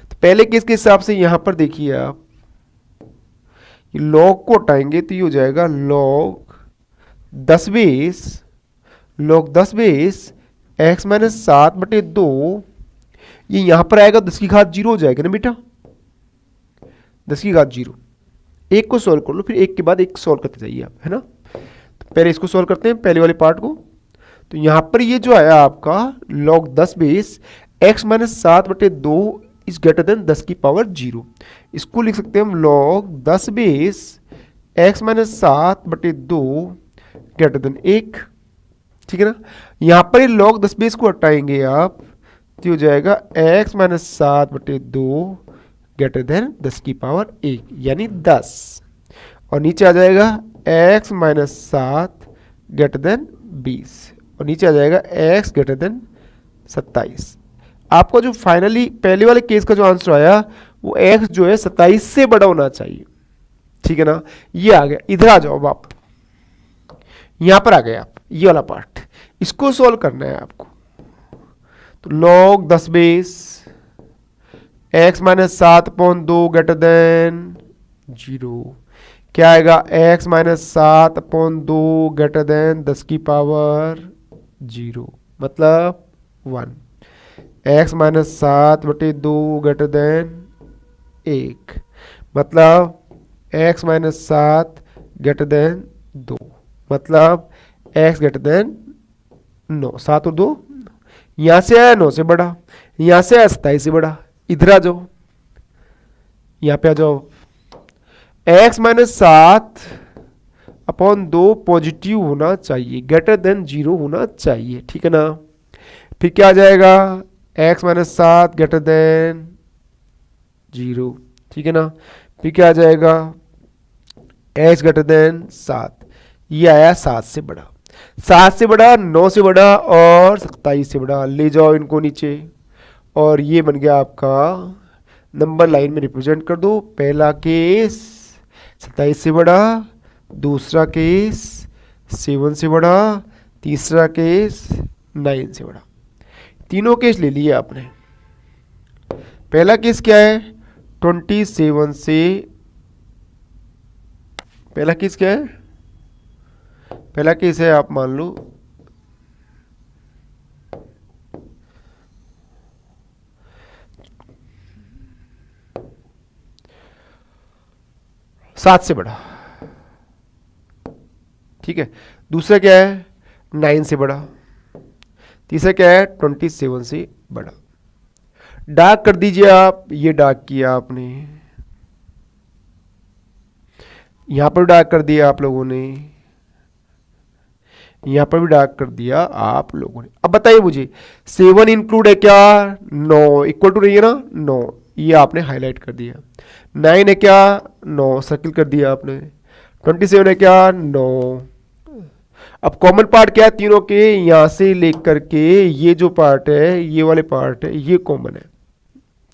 तो पहले केस के हिसाब से यहां पर देखिए आप, log को हटाएंगे तो ये हो जाएगा log 10 base, log 10 base x minus 7 बटे 2, ये यहां पर आएगा 10 की घात 0 हो जाएगा ना बेटा, 10 की घात 0। एक को सॉल्व कर लो, फिर एक के बाद एक सॉल्व करते जाइए आप, है ना। तो पहले इसको सॉल्व करते हैं, पहले वाले पार्ट को। तो यहाँ पर ये जो आया आपका log 10 base x minus 7/2 is greater than 10 की पावर 0। इसको लिख सकते हैं हम log 10 base x minus 7/2 greater than 1। ठीक है ना। यहाँ पर ये log 10 बेस को हटाएंगे आप, तो हो जाएगा x माइनस 7/2 ग्रेटर देन 10 की पावर 1 यानी 10। और नीचे आ जाएगा x माइनस 7 ग्रेटर देन 20 और नीचे आ जाएगा x ग्रेटर देन 27। आपका जो फाइनली पहले वाले केस का जो आंसर आया वो x जो है 27 से बड़ा होना चाहिए। ठीक है ना। ये आ गया। इधर आ जाओ आप, यहां पर आ गए आप, ये वाला पार्ट इसको सॉल्व करना है आपको। तो log 10 base x minus 7/2 greater than 0 क्या आएगा, x माइनस 7/2 ग्रेटर देन 10 की पावर 0 मतलब 1। x माइनस 7/2 ग्रेटर देन 1 मतलब x माइनस 7 ग्रेटर देन 2 मतलब x ग्रेटर देन 9। 7 और 2 यहां से आया 9 से बड़ा, यहां से आया 27 से बड़ा। इधर आ जाओ, यहां पे आ जाओ। x माइनस 7/2 पॉजिटिव होना चाहिए, ग्रेटर देन 0 होना चाहिए। ठीक है ना। फिर क्या आ जाएगा, x माइनस 7 ग्रेटर देन 0। ठीक है ना। फिर क्या आ जाएगा, x ग्रेटर देन 7। ये आया 7 से बड़ा, 7 से बड़ा, 9 से बड़ा और 27 से बड़ा। ले जाओ इनको नीचे और ये बन गया आपका नंबर लाइन में रिप्रेजेंट कर दो। पहला केस 27 से बड़ा, दूसरा केस 7 से बड़ा, तीसरा केस 9 से बड़ा। तीनों केस ले लिए आपने। पहला केस क्या है, 27 से, पहला केस क्या है, पहला केस है आप मान लो 7 से बड़ा। ठीक है। दूसरा क्या है, 9 से बड़ा। तीसरा क्या है, 27 से बड़ा। डार्क कर दीजिए आप, ये डार्क किया आपने, यहां पर डार्क कर दिया आप लोगों ने, यहां पर भी डार्क कर दिया आप लोगों ने। अब बताइए मुझे 7 इंक्लूड है क्या, 9 इक्वल टू रही है ना 9, ये आपने हाईलाइट कर दिया। 9 है क्या, 9 सर्किल कर दिया आपने। 27 है क्या, 9। अब कॉमन पार्ट क्या है तीनों के, यहां से लेकर के ये जो पार्ट है, ये वाले पार्ट है, ये कॉमन है।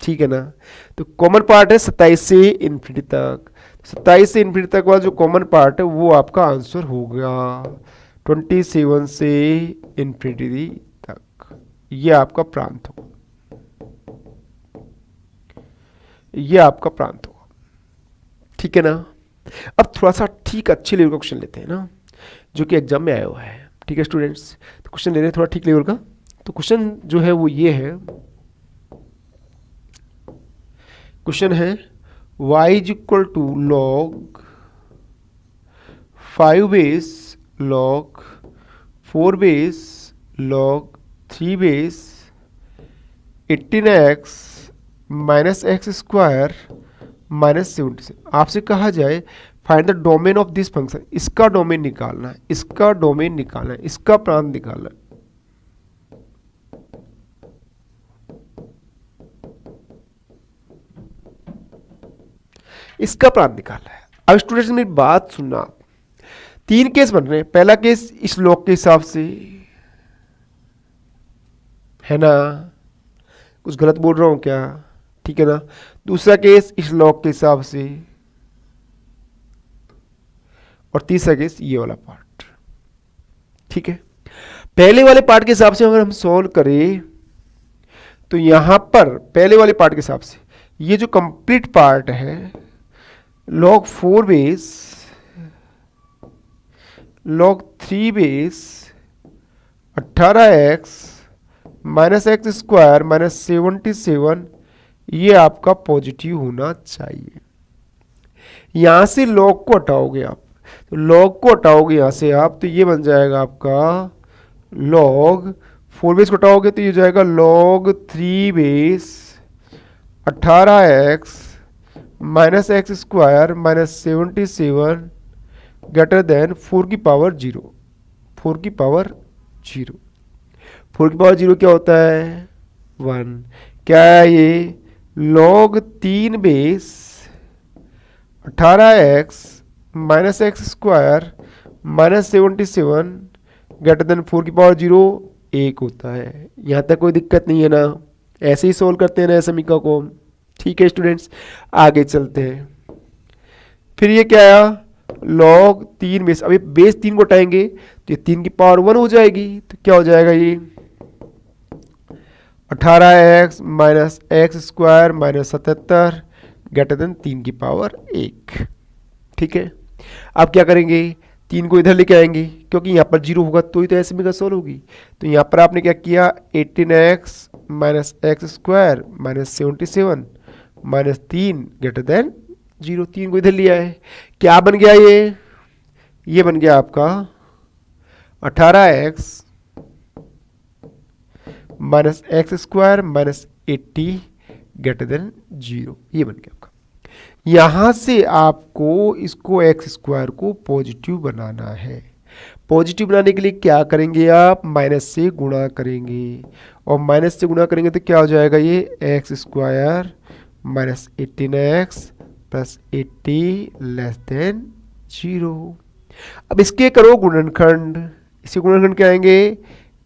ठीक है ना। तो कॉमन पार्ट है 27 से इन्फिनिटी तक। 27 से इन्फिनिटी तक वाला जो कॉमन पार्ट है वो आपका आंसर होगा 27 से इन्फिनिटी तक। ये आपका प्रांत होगा, ये आपका प्रांत होगा। ठीक है ना। अब थोड़ा सा ठीक अच्छे लेवल का क्वेश्चन लेते हैं ना, जो कि एग्जाम में आया हुआ है। ठीक है स्टूडेंट्स, तो क्वेश्चन ले रहे हैं थोड़ा ठीक लेवल का। तो क्वेश्चन जो है वो ये है, क्वेश्चन है y is equal to log 5 base log 4 base log 3 base 18x minus x square minus 76। आपसे कहा जाए find the domain of this function, इसका डोमेन निकालना है, इसका डोमेन निकालना है, इसका प्रांत निकालना है। इसका प्रांत निकालना है। अब स्टूडेंट्स मेरी बात सुनना, 3 केस बन रहे हैं। पहला केस इस लॉग के हिसाब से है ना, कुछ गलत बोल रहा हूं क्या, ठीक है ना। दूसरा केस इस लॉग के हिसाब से, और तीसरा केस ये वाला पार्ट। ठीक है। पहले वाले पार्ट के हिसाब से अगर हम सॉल्व करें तो यहां पर पहले वाले पार्ट के हिसाब से ये जो कंप्लीट पार्ट है log 4 base log 3 base 18x minus x square minus 77, ये आपका पॉजिटिव होना चाहिए। यहाँ से log को हटाओगे आप, तो log को हटाओगे यहाँ से आप, तो ये बन जाएगा आपका log 4 बेस को हटाओगे तो ये हो जाएगा log 3 base 18x minus x square minus 77 greater than 4 की पावर 0, 4 की पावर 0, 4 की पावर 0 क्या होता है 1, क्या है ये log 3 base 18x minus x square minus 77 greater than 4 की पावर 0 1 होता है। यहाँ तक कोई दिक्कत नहीं है ना, ऐसे ही सोल्व करते हैं ना समीकरण को। ठीक है स्टूडेंट्स, आगे चलते हैं। फिर ये क्या आया log 3 बेस, अभी बेस 3 को उठाएंगे तो ये 3 की पावर 1 हो जाएगी, तो क्या हो जाएगा ये 18x minus x square minus 77 greater than 3 की पावर 1। ठीक है, अब क्या करेंगे 3 को इधर लेके आएंगे क्योंकि यहाँ पर 0 होगा तो ही तो ऐसे में सोल्व होगी। तो यहाँ पर आपने क्या किया 18x minus x square minus 77 minus 3 greater than 0, 3 को इधर लिया है, क्या बन गया ये बन गया आपका 18x minus x square minus 80 greater than 0, ये बन गया आपका। यहां से आपको इसको एक्स स्क्वायर को पॉजिटिव बनाना है। पॉजिटिव बनाने के लिए क्या करेंगे आप माइनस से गुणा करेंगे, और माइनस से गुणा करेंगे तो क्या हो जाएगा ये x square minus 18x plus 80 less than 0। अब इसके करो गुणनखंड, इसके गुणनखंड क्या आएंगे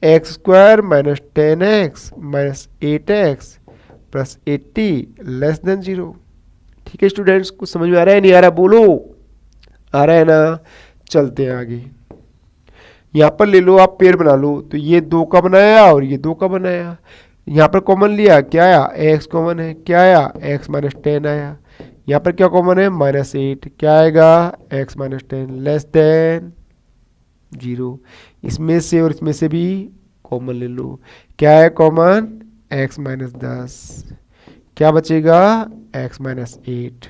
x square minus 10x minus 8x plus 80 less than 0। ठीक है स्टूडेंट्स, कुछ समझ में आ रहा है नहीं आ रहा बोलो, आ रहा है ना। चलते हैं आगे, यहाँ पर ले लो आप पेड़ बना लो, तो ये 2 का बनाया और ये 2 का बनाया, यहाँ पर कॉमन लिया क्या आया x कॉमन है, क्या आया x माइनस 10 आया, यहाँ पर क्या कॉमन है माइनस 8, क्या आएगा x माइनस 10 लेस देन 0। इसमें से और इसमें से भी कॉमन ले लो, क्या है कॉमन x माइनस 10, क्या बचेगा x माइनस 8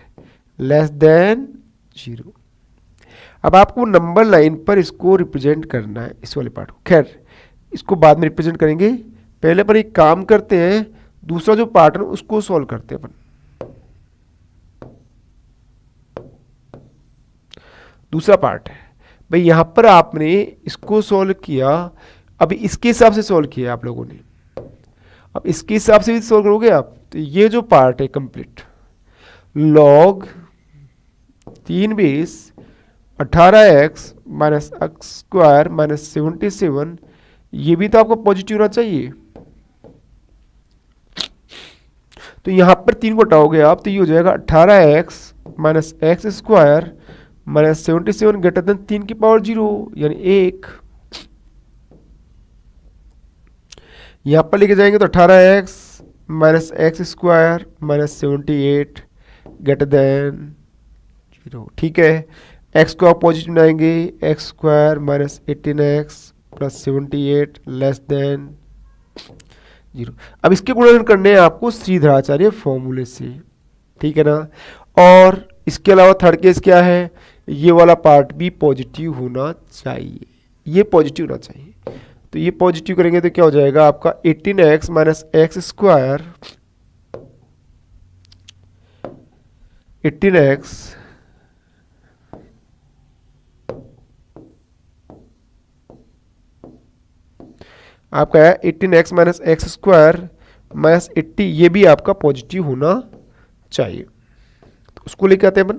लेस देन 0। अब आपको नंबर लाइन पर इसको रिप्रेजेंट करना है, इस वाले पार्ट को, खैर इसको बाद में रिप्रेजेंट करेंगे, पहले पर एक काम करते हैं, दूसरा जो पार्ट है उसको सॉल्व करते हैं अपन। दूसरा पार्ट है भाई, यहां पर आपने इसको सॉल्व किया, अभी इसके हिसाब से सॉल्व किया आप लोगों ने, अब इसके हिसाब से भी सॉल्व करोगे आप, तो ये जो पार्ट है complete log 3 base 18x minus x square minus 77, ये भी तो आपको पॉजिटिव होना चाहिए। तो यहां पर 3 को हटाओगे आप तो ये हो जाएगा 18x minus x square minus 77 greater than 3 की पावर 0 यानी 1। यहां पर लेके जाएंगे तो 18x minus x square minus 78 greater than 0। ठीक है, x को आप पॉजिटिव बनाएंगे, x square minus 18x plus 78 less than 0। अब इसके गुणन करने हैं आपको श्रीधराचार्य फॉर्मूले से, ठीक है ना। और इसके अलावा थर्ड केस क्या है, ये वाला पार्ट भी पॉजिटिव होना चाहिए, ये पॉजिटिव होना चाहिए। तो ये पॉजिटिव करेंगे तो क्या हो जाएगा आपका 18x minus x square 18x आपका है 18x minus x square minus 80, ये भी आपका पॉजिटिव होना चाहिए। तो उसको लेके आते हैं अपन।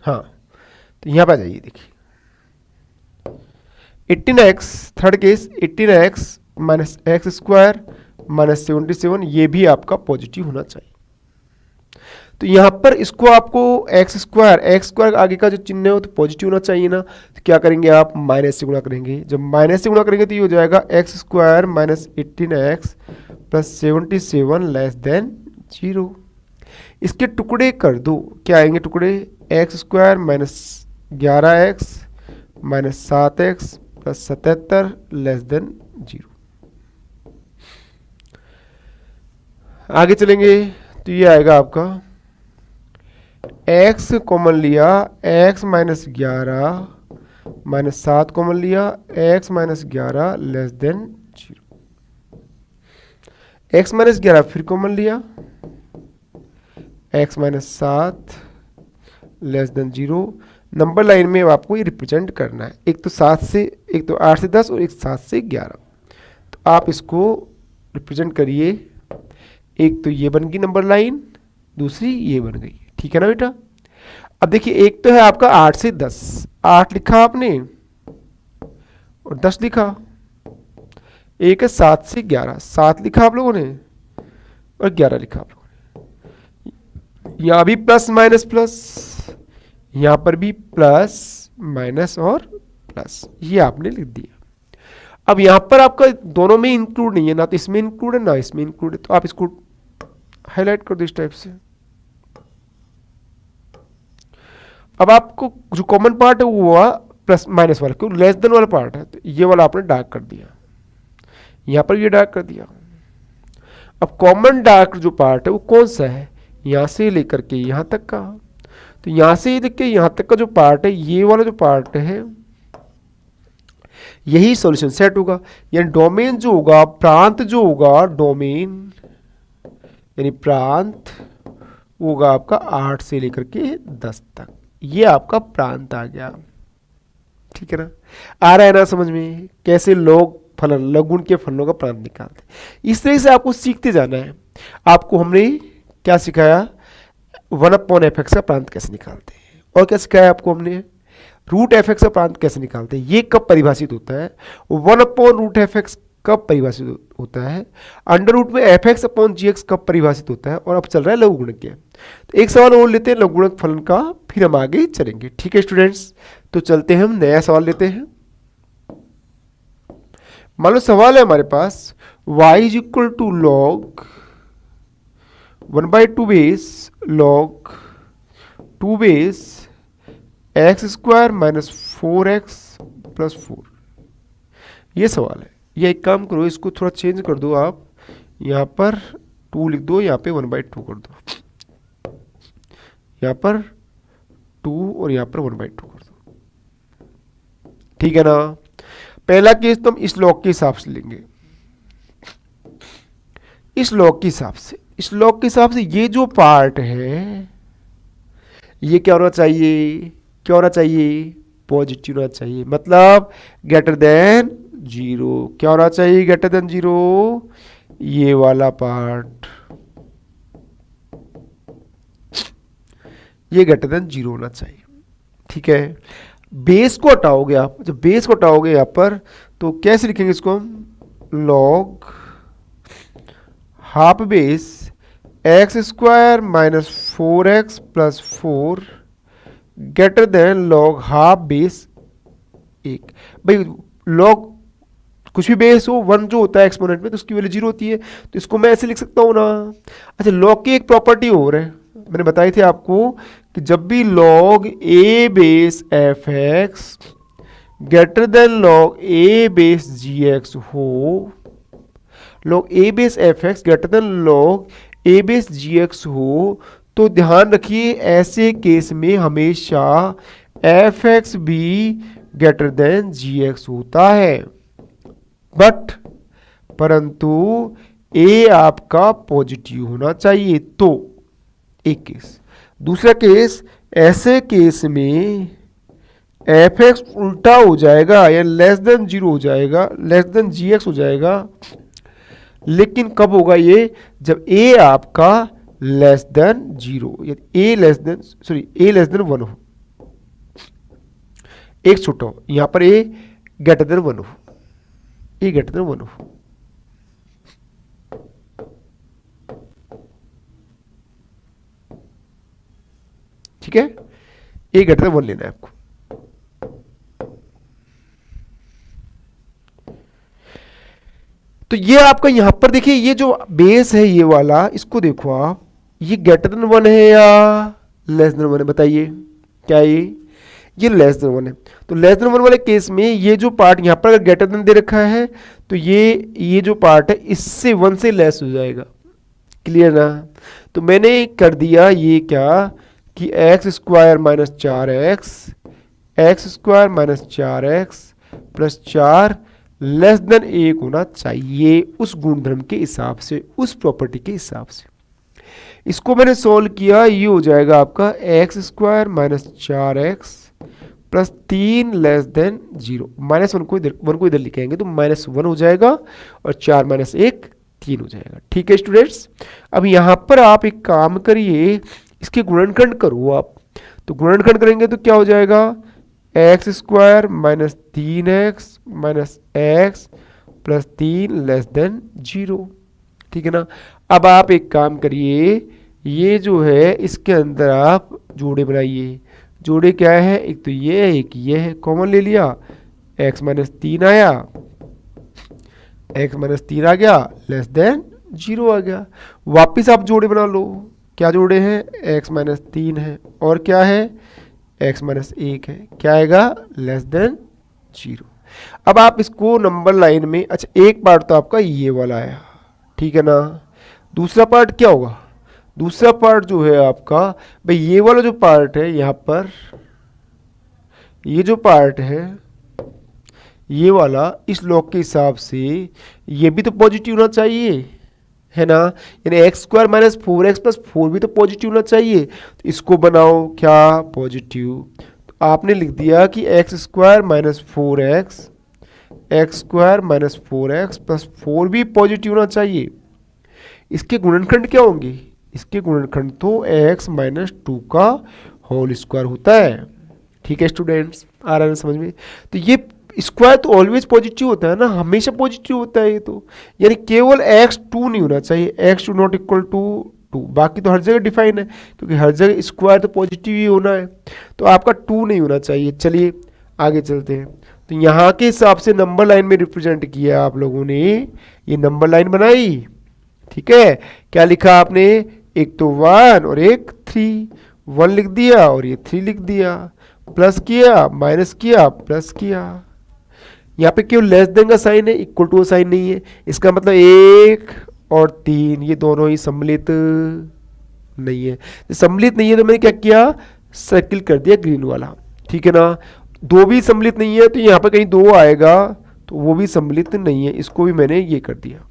हाँ, तो यहां पर आ जाइए, देखिए 18x third case 18x minus x square minus 77, ये भी आपका पॉजिटिव होना चाहिए। तो यहां पर इसको आपको एक्स स्क्वायर आगे का जो चिन्ह है वो तो पॉजिटिव होना चाहिए ना। तो क्या करेंगे आप माइनस से गुणा करेंगे, जब माइनस से गुणा करेंगे तो ये हो जाएगा x square minus 18x plus 77 less than 0। इसके टुकड़े कर दो, क्या आएंगे टुकड़े, x square minus 11x minus 7x plus 77 less than 0। आगे चलेंगे तो ये आएगा आपका x कॉमन लिया, x माइनस 11 माइनस 7 कॉमन लिया, x minus 11 less than 0। x minus 11 फिर कॉमन लिया, x minus 7 less than 0। Number line में आपको ये रिप्रेजेंट करना है, एक तो 8 से 10 और एक 7 से 11। तो आप इसको रिप्रेजेंट करिए, एक तो ये बन गई नंबर लाइन, दूसरी ये बन गई, ठीक है ना बेटा। अब देखिए एक तो है आपका 8 से 10, 8 लिखा आपने और 10 लिखा। एक है 7 से 11, 7 लिखा आप लोगों ने और 11 लिखा आप लोगों ने। यहां भी प्लस माइनस प्लस, यहां पर भी प्लस माइनस और प्लस, ये आपने लिख दिया। अब यहां पर आपका दोनों में इंक्लूड नहीं है, ना तो इसमें इंक्लूड है ना इसमें इंक्लूड है, तो आप इसको हाईलाइट कर दो इस टाइप से। अब आपको जो कॉमन पार्ट है वो हुआ प्लस माइनस वाला, क्योंकि लेस देन वाला पार्ट है, तो ये वाला आपने डार्क कर दिया, यहां पर ये डार्क कर दिया। अब कॉमन डार्क जो पार्ट है वो कौन सा है, यहां से लेकर के यहां तक का, तो यहां से लेकर यहां तक का जो पार्ट है, ये वाला जो पार्ट है, यही सॉल्यूशन सेट होगा। यानी डोमेन जो होगा, प्रांत जो होगा, डोमेन यानी प्रांत होगा आपका 8 से लेकर के 10 तक, ये आपका प्रांत आ गया, ठीक है ना। आ रहा है ना समझ में, कैसे लोग फलन लघुगुण के फलनों का प्रांत निकालते हैं। इस तरह से आपको सीखते जाना है। आपको हमने क्या सिखाया, 1/f(x) का प्रांत कैसे निकालते हैं, और क्या सिखाया आपको हमने, √f(x) का प्रांत कैसे निकालते हैं, ये कब परिभाषित होता है, 1/√f(x) कब परिभाषित होता है, अंडर रूट में f(x)/gx कब परिभाषित होता है, और अब चल रहा है लघुगुणक के। तो एक सवाल और लेते हैं लघुगुणक फलन का, फिर हम आगे चलेंगे, ठीक है स्टूडेंट्स। तो चलते हैं, हम नया सवाल लेते हैं। मान लो सवाल है हमारे पास y is equal to log 1/2 base log 2 base x² minus 4x plus 4, ये सवाल है। या एक काम करो, इसको थोड़ा चेंज कर दो, आप यहाँ पर 2 लिख दो, यहाँ पे 1/2 कर दो, यहाँ पर 2 और यहाँ पर 1/2 कर दो, ठीक है ना। पहला केस तो हम इस लॉग के हिसाब से लेंगे, इस लॉग के हिसाब से, इस लॉग के हिसाब से ये जो पार्ट है ये क्या होना चाहिए, क्या होना चाहिए, पॉजिटिव होना चाहिए, मतलब ग्रेटर देन 0। क्या होना चाहिए, ग्रेटर देन 0, ये वाला पार्ट, ये ग्रेटर देन 0 होना चाहिए, ठीक है। बेस को हटाओगे आप, जब बेस को हटाओगे यहां पर, तो कैसे लिखेंगे इसको हम, log half base x² minus 4x plus 4 greater than log half base 1। भाई लॉग कुछ भी बेस हो, 1 जो होता है एक्सपोनेंट में, तो उसकी वैल्यू 0 होती है, तो इसको मैं ऐसे लिख सकता हूं ना। अच्छा, लॉग की एक प्रॉपर्टी और है, मैंने बताई थी आपको कि जब भी log a base f(x) greater than log a base gx हो, log a base f(x) greater than log a base gx हो, तो ध्यान रखिए ऐसे केस में हमेशा f(x) भी ग्रेटर देन gx होता है, बट परंतु a आपका पॉजिटिव होना चाहिए। तो एक केस, दूसरा केस, ऐसे केस में f(x) उल्टा हो जाएगा या लेस देन 0 हो जाएगा, लेस देन gx हो जाएगा, लेकिन कब होगा ये, जब a आपका लेस देन 0 या a लेस देन 1 हो, एक छोटा हो, यहां पर a ग्रेटर देन 1 हो, a ग्रेटर देन 1 हो, ठीक है, a ग्रेटर देन 1 लेना है आपको। तो ये आपका यहां पर देखिए, ये जो बेस है ये वाला, इसको देखो आप, ये ग्रेटर देन 1 है या लेस देन 1 है, बताइए क्या ये लेस देन 1 है। तो लेस देन 1 वाले केस में ये जो पार्ट यहाँ पर अगर ग्रेटर देन दे रखा है तो ये जो पार्ट है इससे 1 से लेस हो जाएगा। क्लियर ना? तो मैंने कर दिया ये क्या कि x square minus 4x plus 4 less than 1 होना चाहिए उस गुणधर्म के हिसाब से, उस प्रॉपर्टी के हिसाब से। इसको मैंने सोल्व किया, ये हो जाएगा आपका x square minus 4x plus 3 less than 0। -1 को इधर लिखेंगे तो -1 हो जाएगा और 4 माइनस 1 3 हो जाएगा। ठीक है स्टूडेंट्स, अब यहाँ पर आप एक काम करिए, इसके गुणनखंड करो आप। तो गुणनखंड करेंगे तो क्या हो जाएगा, x square minus 3x minus x plus 3 less than 0। ठीक है ना? अब आप एक काम करिए, ये जो है इसके अंदर आप जोड़े बनाइए। जोड़े क्या है, एक तो ये है एक ये है, कॉमन ले लिया, x माइनस 3 आया, x माइनस 3 आ गया, लेस देन 0 आ गया। वापिस आप जोड़े बना लो, क्या जोड़े हैं, x माइनस 3 है और क्या है, x माइनस 1 है, क्या आएगा, लेस देन 0। अब आप इसको नंबर लाइन में, अच्छा एक पार्ट तो आपका ये वाला आया, ठीक है ना, दूसरा पार्ट क्या होगा, दूसरा पार्ट जो है आपका भाई ये वाला जो पार्ट है यहाँ पर, ये जो पार्ट है ये वाला, इस लॉग के हिसाब से ये भी तो पॉजिटिव होना चाहिए, है ना, यानी x square minus 4x plus 4 भी तो पॉजिटिव होना चाहिए। तो इसको बनाओ क्या, पॉजिटिव। तो आपने लिख दिया कि x square minus 4x, x square minus 4x plus 4 भी पॉजिटिव होना चाहिए। इसके गुणनखंड क्या होंगे, इसके गुणनखंड तो x माइनस 2 का होल स्क्वायर होता है। ठीक है स्टूडेंट्स, आ रहा है समझ में? तो ये स्क्वायर तो ऑलवेज पॉजिटिव होता है ना, हमेशा पॉजिटिव होता है ये तो, यानी केवल x2 नहीं होना चाहिए, x2 नॉट इक्वल टू 2, बाकी तो हर जगह डिफाइन है, क्योंकि हर जगह स्क्वायर तो पॉजिटिव ही होना है, तो आपका 2 नहीं होना चाहिए। चलिए आगे चलते हैं। तो यहाँ के हिसाब से नंबर लाइन में रिप्रेजेंट किया आप लोगों ने, ये नंबर लाइन बनाई, ठीक है, क्या लिखा आपने, एक तो 1 और एक 3, 1 लिख दिया और ये 3 लिख दिया, प्लस किया माइनस किया प्लस किया। यहाँ पे केवल लेस देन का साइन है, इक्वल टू साइन नहीं है, इसका मतलब 1 और 3 ये दोनों ही सम्मिलित नहीं है। सम्मिलित नहीं है तो मैंने क्या किया, सर्किल कर दिया ग्रीन वाला, ठीक है ना। 2 भी सम्मिलित नहीं है तो यहाँ पे कहीं 2 आएगा तो वो भी सम्मिलित नहीं है, इसको भी मैंने ये कर दिया,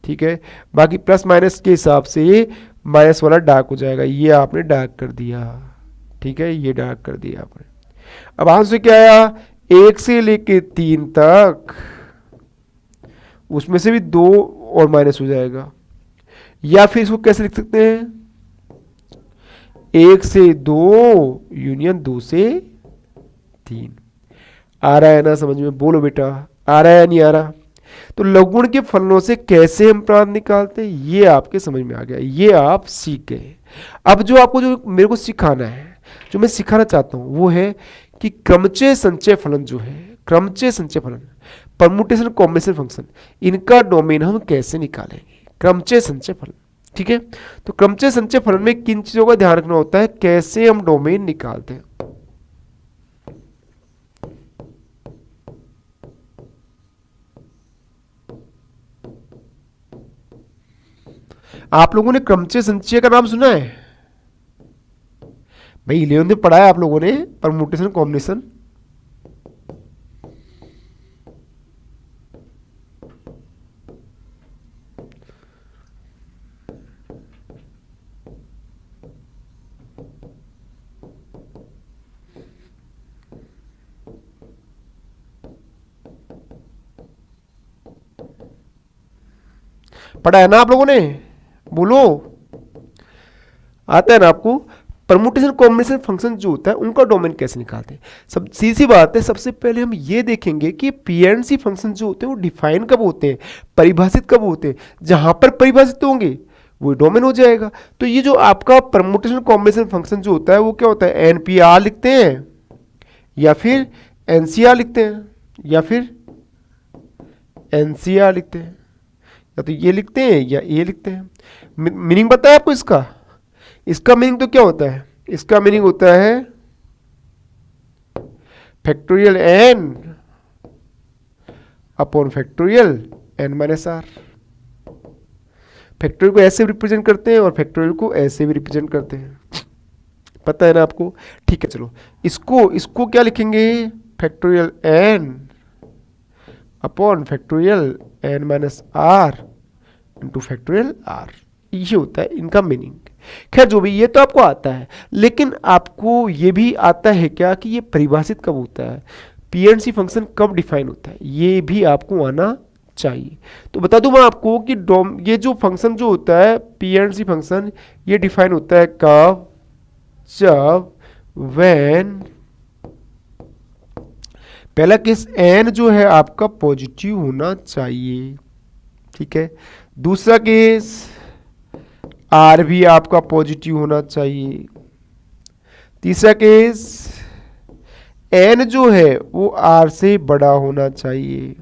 ठीक है। बाकी प्लस माइनस के हिसाब से माइनस वाला डार्क हो जाएगा, ये आपने डार्क कर दिया, ठीक है, ये डार्क कर दिया आपने। अब आंसर क्या आया, 1 से लेके 3 तक, उसमें से भी 2 और माइनस हो जाएगा, या फिर इसको कैसे लिख सकते हैं, 1 से 2 यूनियन 2 से 3। आ रहा है ना समझ में, बोलो बेटा, आ रहा है या नहीं आ रहा? तो लघुगुण के फलनों से कैसे हम प्रांत निकालते हैं ये आपके समझ में आ गया, ये आप सीख गए। अब जो आपको जो मेरे को सिखाना है, जो मैं सिखाना चाहता हूं वो है कि क्रमचय संचय फलन जो है, क्रमचय संचय फलन, परमुटेशन कॉम्बिनेशन फंक्शन, इनका डोमेन हम कैसे निकालेंगे, क्रमचय संचय फलन। ठीक है, तो क्रमचय संचय फलन में किन चीजों का ध्यान रखना होता है, कैसे हम डोमेन निकालते हैं। आप लोगों ने क्रमचय संचय का नाम सुना है भाई, 11th में पढ़ा है आप लोगों ने, परमुटेशन कॉम्बिनेशन। पढ़ा है ना आप लोगों ने, बोलो, आता है ना आपको। परमुटेशन कॉम्बिनेशन फंक्शन जो होता है उनका डोमेन कैसे निकालते हैं, सब सीधी बात है। सबसे पहले हम ये देखेंगे कि पीएनसी फंक्शन जो होते हैं वो डिफाइन कब होते हैं, परिभाषित कब होते हैं। जहां पर परिभाषित होंगे वो डोमेन हो जाएगा। तो ये जो आपका परमुटेशन कॉम्बिनेशन फंक्शन जो होता है वो क्या होता है, एनपीआर लिखते हैं या फिर एनसीआर लिखते हैं या फिर एनसीआर लिखते हैं, या तो ये लिखते हैं या ये लिखते हैं। मीनिंग पता है आपको इसका, इसका मीनिंग तो क्या होता है, इसका मीनिंग होता है factorial n upon factorial n minus r. Factorial को ऐसे भी रिप्रेजेंट करते हैं और फैक्टोरियल को ऐसे भी रिप्रेजेंट करते हैं, पता है ना आपको। ठीक है, चलो इसको क्या लिखेंगे, factorial n upon factorial n minus r into factorial r. ये होता है इनका मीनिंग। खैर जो भी, ये तो आपको आता है, लेकिन आपको ये भी आता है क्या कि ये परिभाषित कब होता है, पीएनसी फंक्शन कब डिफाइन होता है, ये भी आपको आना चाहिए। तो बता दूं मैं आपको कि ये जो फंक्शन जो होता है पीएनसी फंक्शन, ये डिफाइन होता है कब, जब व्हेन पहला केस एन जो है आपका पॉजिटिव होना चाहिए, ठीक है। दूसरा केस आर भी आपका पॉजिटिव होना चाहिए। तीसरा केस एन जो है वो आर से बड़ा होना चाहिए,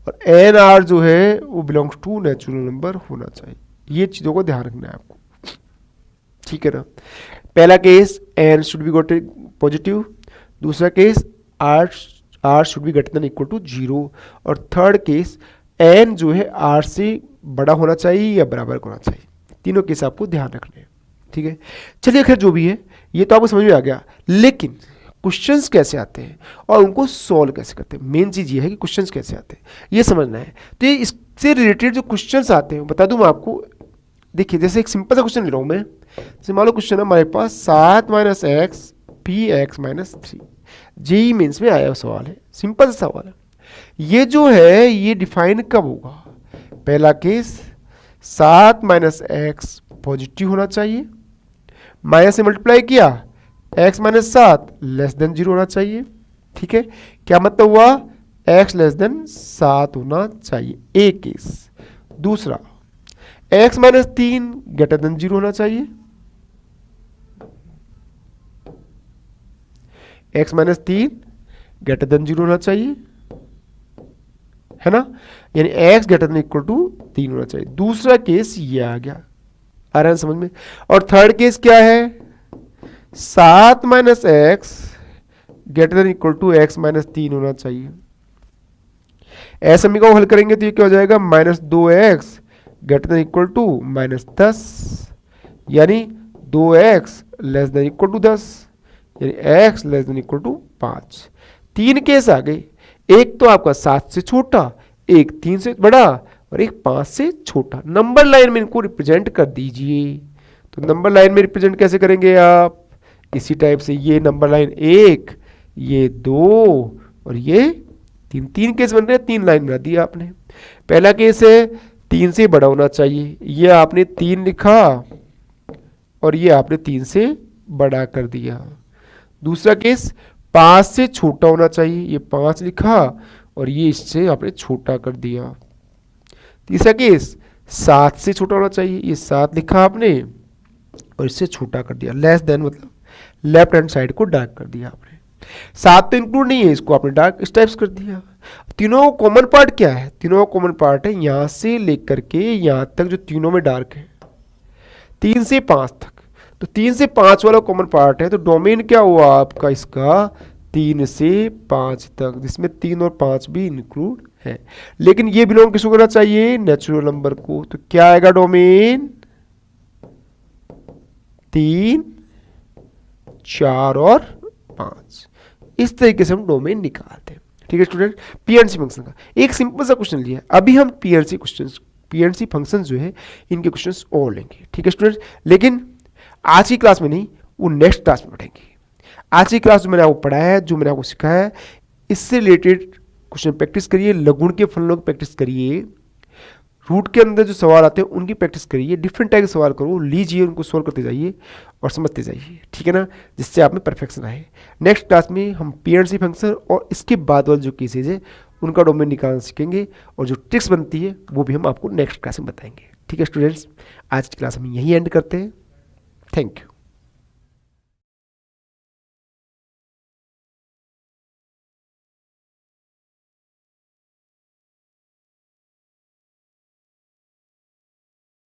और एन आर जो है वो बिलोंग्स टू नेचुरल नंबर होना चाहिए। ये चीजों को ध्यान रखना है आपको, ठीक है ना। पहला case n should be got positive, दूसरा case r should be greater than equal to 0, और थर्ड केस एन जो है आर से बड़ा होना चाहिए या बराबर होना चाहिए। तीनों केस आपको ध्यान रखने हैं, ठीक है। चलिए खैर जो भी है ये तो आपको समझ में आ गया, लेकिन क्वेश्चंस कैसे आते हैं और उनको सॉल्व कैसे करते हैं, मेन चीज ये है कि क्वेश्चंस कैसे आते हैं ये समझना है। तो ये इससे रिलेटेड जो क्वेश्चंस आते हैं बता दूं मैं आपको। देखिए जैसे एक सिंपल सा क्वेश्चन ले रहा हूं मैं, जैसे मान लो क्वेश्चन है हमारे पास 7 minus x P x minus 3, JEE Mains में आया सवाल है, सिंपल सा सवाल है। ये जो है ये डिफाइन कब होगा, पहला केस 7 माइनस एक्स पॉजिटिव होना चाहिए, माइनस से मल्टीप्लाई किया x माइनस 7 लेस देन 0 होना चाहिए, ठीक है। क्या मतलब हुआ, x लेस देन 7 होना चाहिए, एक केस। दूसरा x माइनस 3 ग्रेटर देन 0 होना चाहिए, x माइनस 3 ग्रेटर देन 0 होना चाहिए, है ना, यानी x greater than equal to 3 होना चाहिए। दूसरा केस ये आ गया, आ रहा है समझ में। और थर्ड केस क्या है, 7 minus x greater than equal to x minus 3 होना चाहिए। ऐसे समीकरण को हल करेंगे तो ये क्या हो जाएगा, minus 2x greater than equal to minus 10, यानी 2x less than equal to 10, यानी x less than equal to 5। तीन केस आ गए, एक तो आपका 7 से छोटा, एक 3 से बड़ा, और एक 5 से छोटा। नंबर लाइन में इनको रिप्रेजेंट कर दीजिए। तो नंबर लाइन में रिप्रेजेंट कैसे करेंगे आप, इसी टाइप से, ये नंबर लाइन 1, ये 2 और ये 3, तीन केस बन रहे हैं, 3 लाइन बना दी आपने। पहला केस है 3 से बड़ा होना चाहिए, ये आपने 3 लिखा और ये आपने 3 से बड़ा कर दिया। दूसरा केस 5 से छोटा होना चाहिए, ये 5 लिखा और ये इससे आपने छोटा कर दिया। तीसरा केस 7 से छोटा होना चाहिए, ये 7 लिखा आपने और इससे छोटा कर दिया। लेस देन मतलब लेफ्ट हैंड साइड को डार्क कर दिया आपने। 7 तो इंक्लूड नहीं है, इसको आपने डार्क इस टाइप्स कर दिया। तीनों कॉमन पार्ट क्या है, तीनों कॉमन पार्ट है यहां से लेकर के यहां तक जो तीनों में डार्क है, 3 से 5 तक। तो 3 से 5 वाला कॉमन पार्ट है, तो डोमेन क्या हुआ आपका इसका 3 से 5 तक, जिसमें 3 और 5 भी इंक्लूड है। लेकिन ये बिलोंग किसको करना चाहिए, नेचुरल नंबर को। तो क्या आएगा डोमेन 3, 4 और 5। इस तरीके से हम डोमेन निकालते हैं, ठीक है स्टूडेंट। पीएनसी फंक्शन का एक सिंपल सा क्वेश्चन लिया, अभी हम पीएनसी फंक्शन जो है इनके क्वेश्चंस और लेंगे, ठीक है स्टूडेंट। लेकिन आज की क्लास में नहीं, वो नेक्स्ट क्लास में पढ़ेंगे। आज की क्लास जो मैंने आपको पढ़ाया है, जो मैंने आपको सिखाया है, इससे रिलेटेड क्वेश्चन प्रैक्टिस करिए, लघुण के फलनों की प्रैक्टिस करिए, रूट के अंदर जो सवाल आते हैं उनकी प्रैक्टिस करिए, डिफरेंट टाइप के सवाल करो, लीजिए, उनको सोल्व करते जाइए और समझते जाइए, ठीक है ना, जिससे आप में परफेक्शन आए। नेक्स्ट क्लास में हम पीएनसी फंक्शन और इसके बाद वाले जो केसेज है उनका डोमेन निकालना सीखेंगे, और जो ट्रिक्स बनती है वो भी हम आपको नेक्स्ट क्लास में बताएंगे, ठीक है स्टूडेंट्स। आज की क्लास हम यहीं एंड करते हैं। Thank you.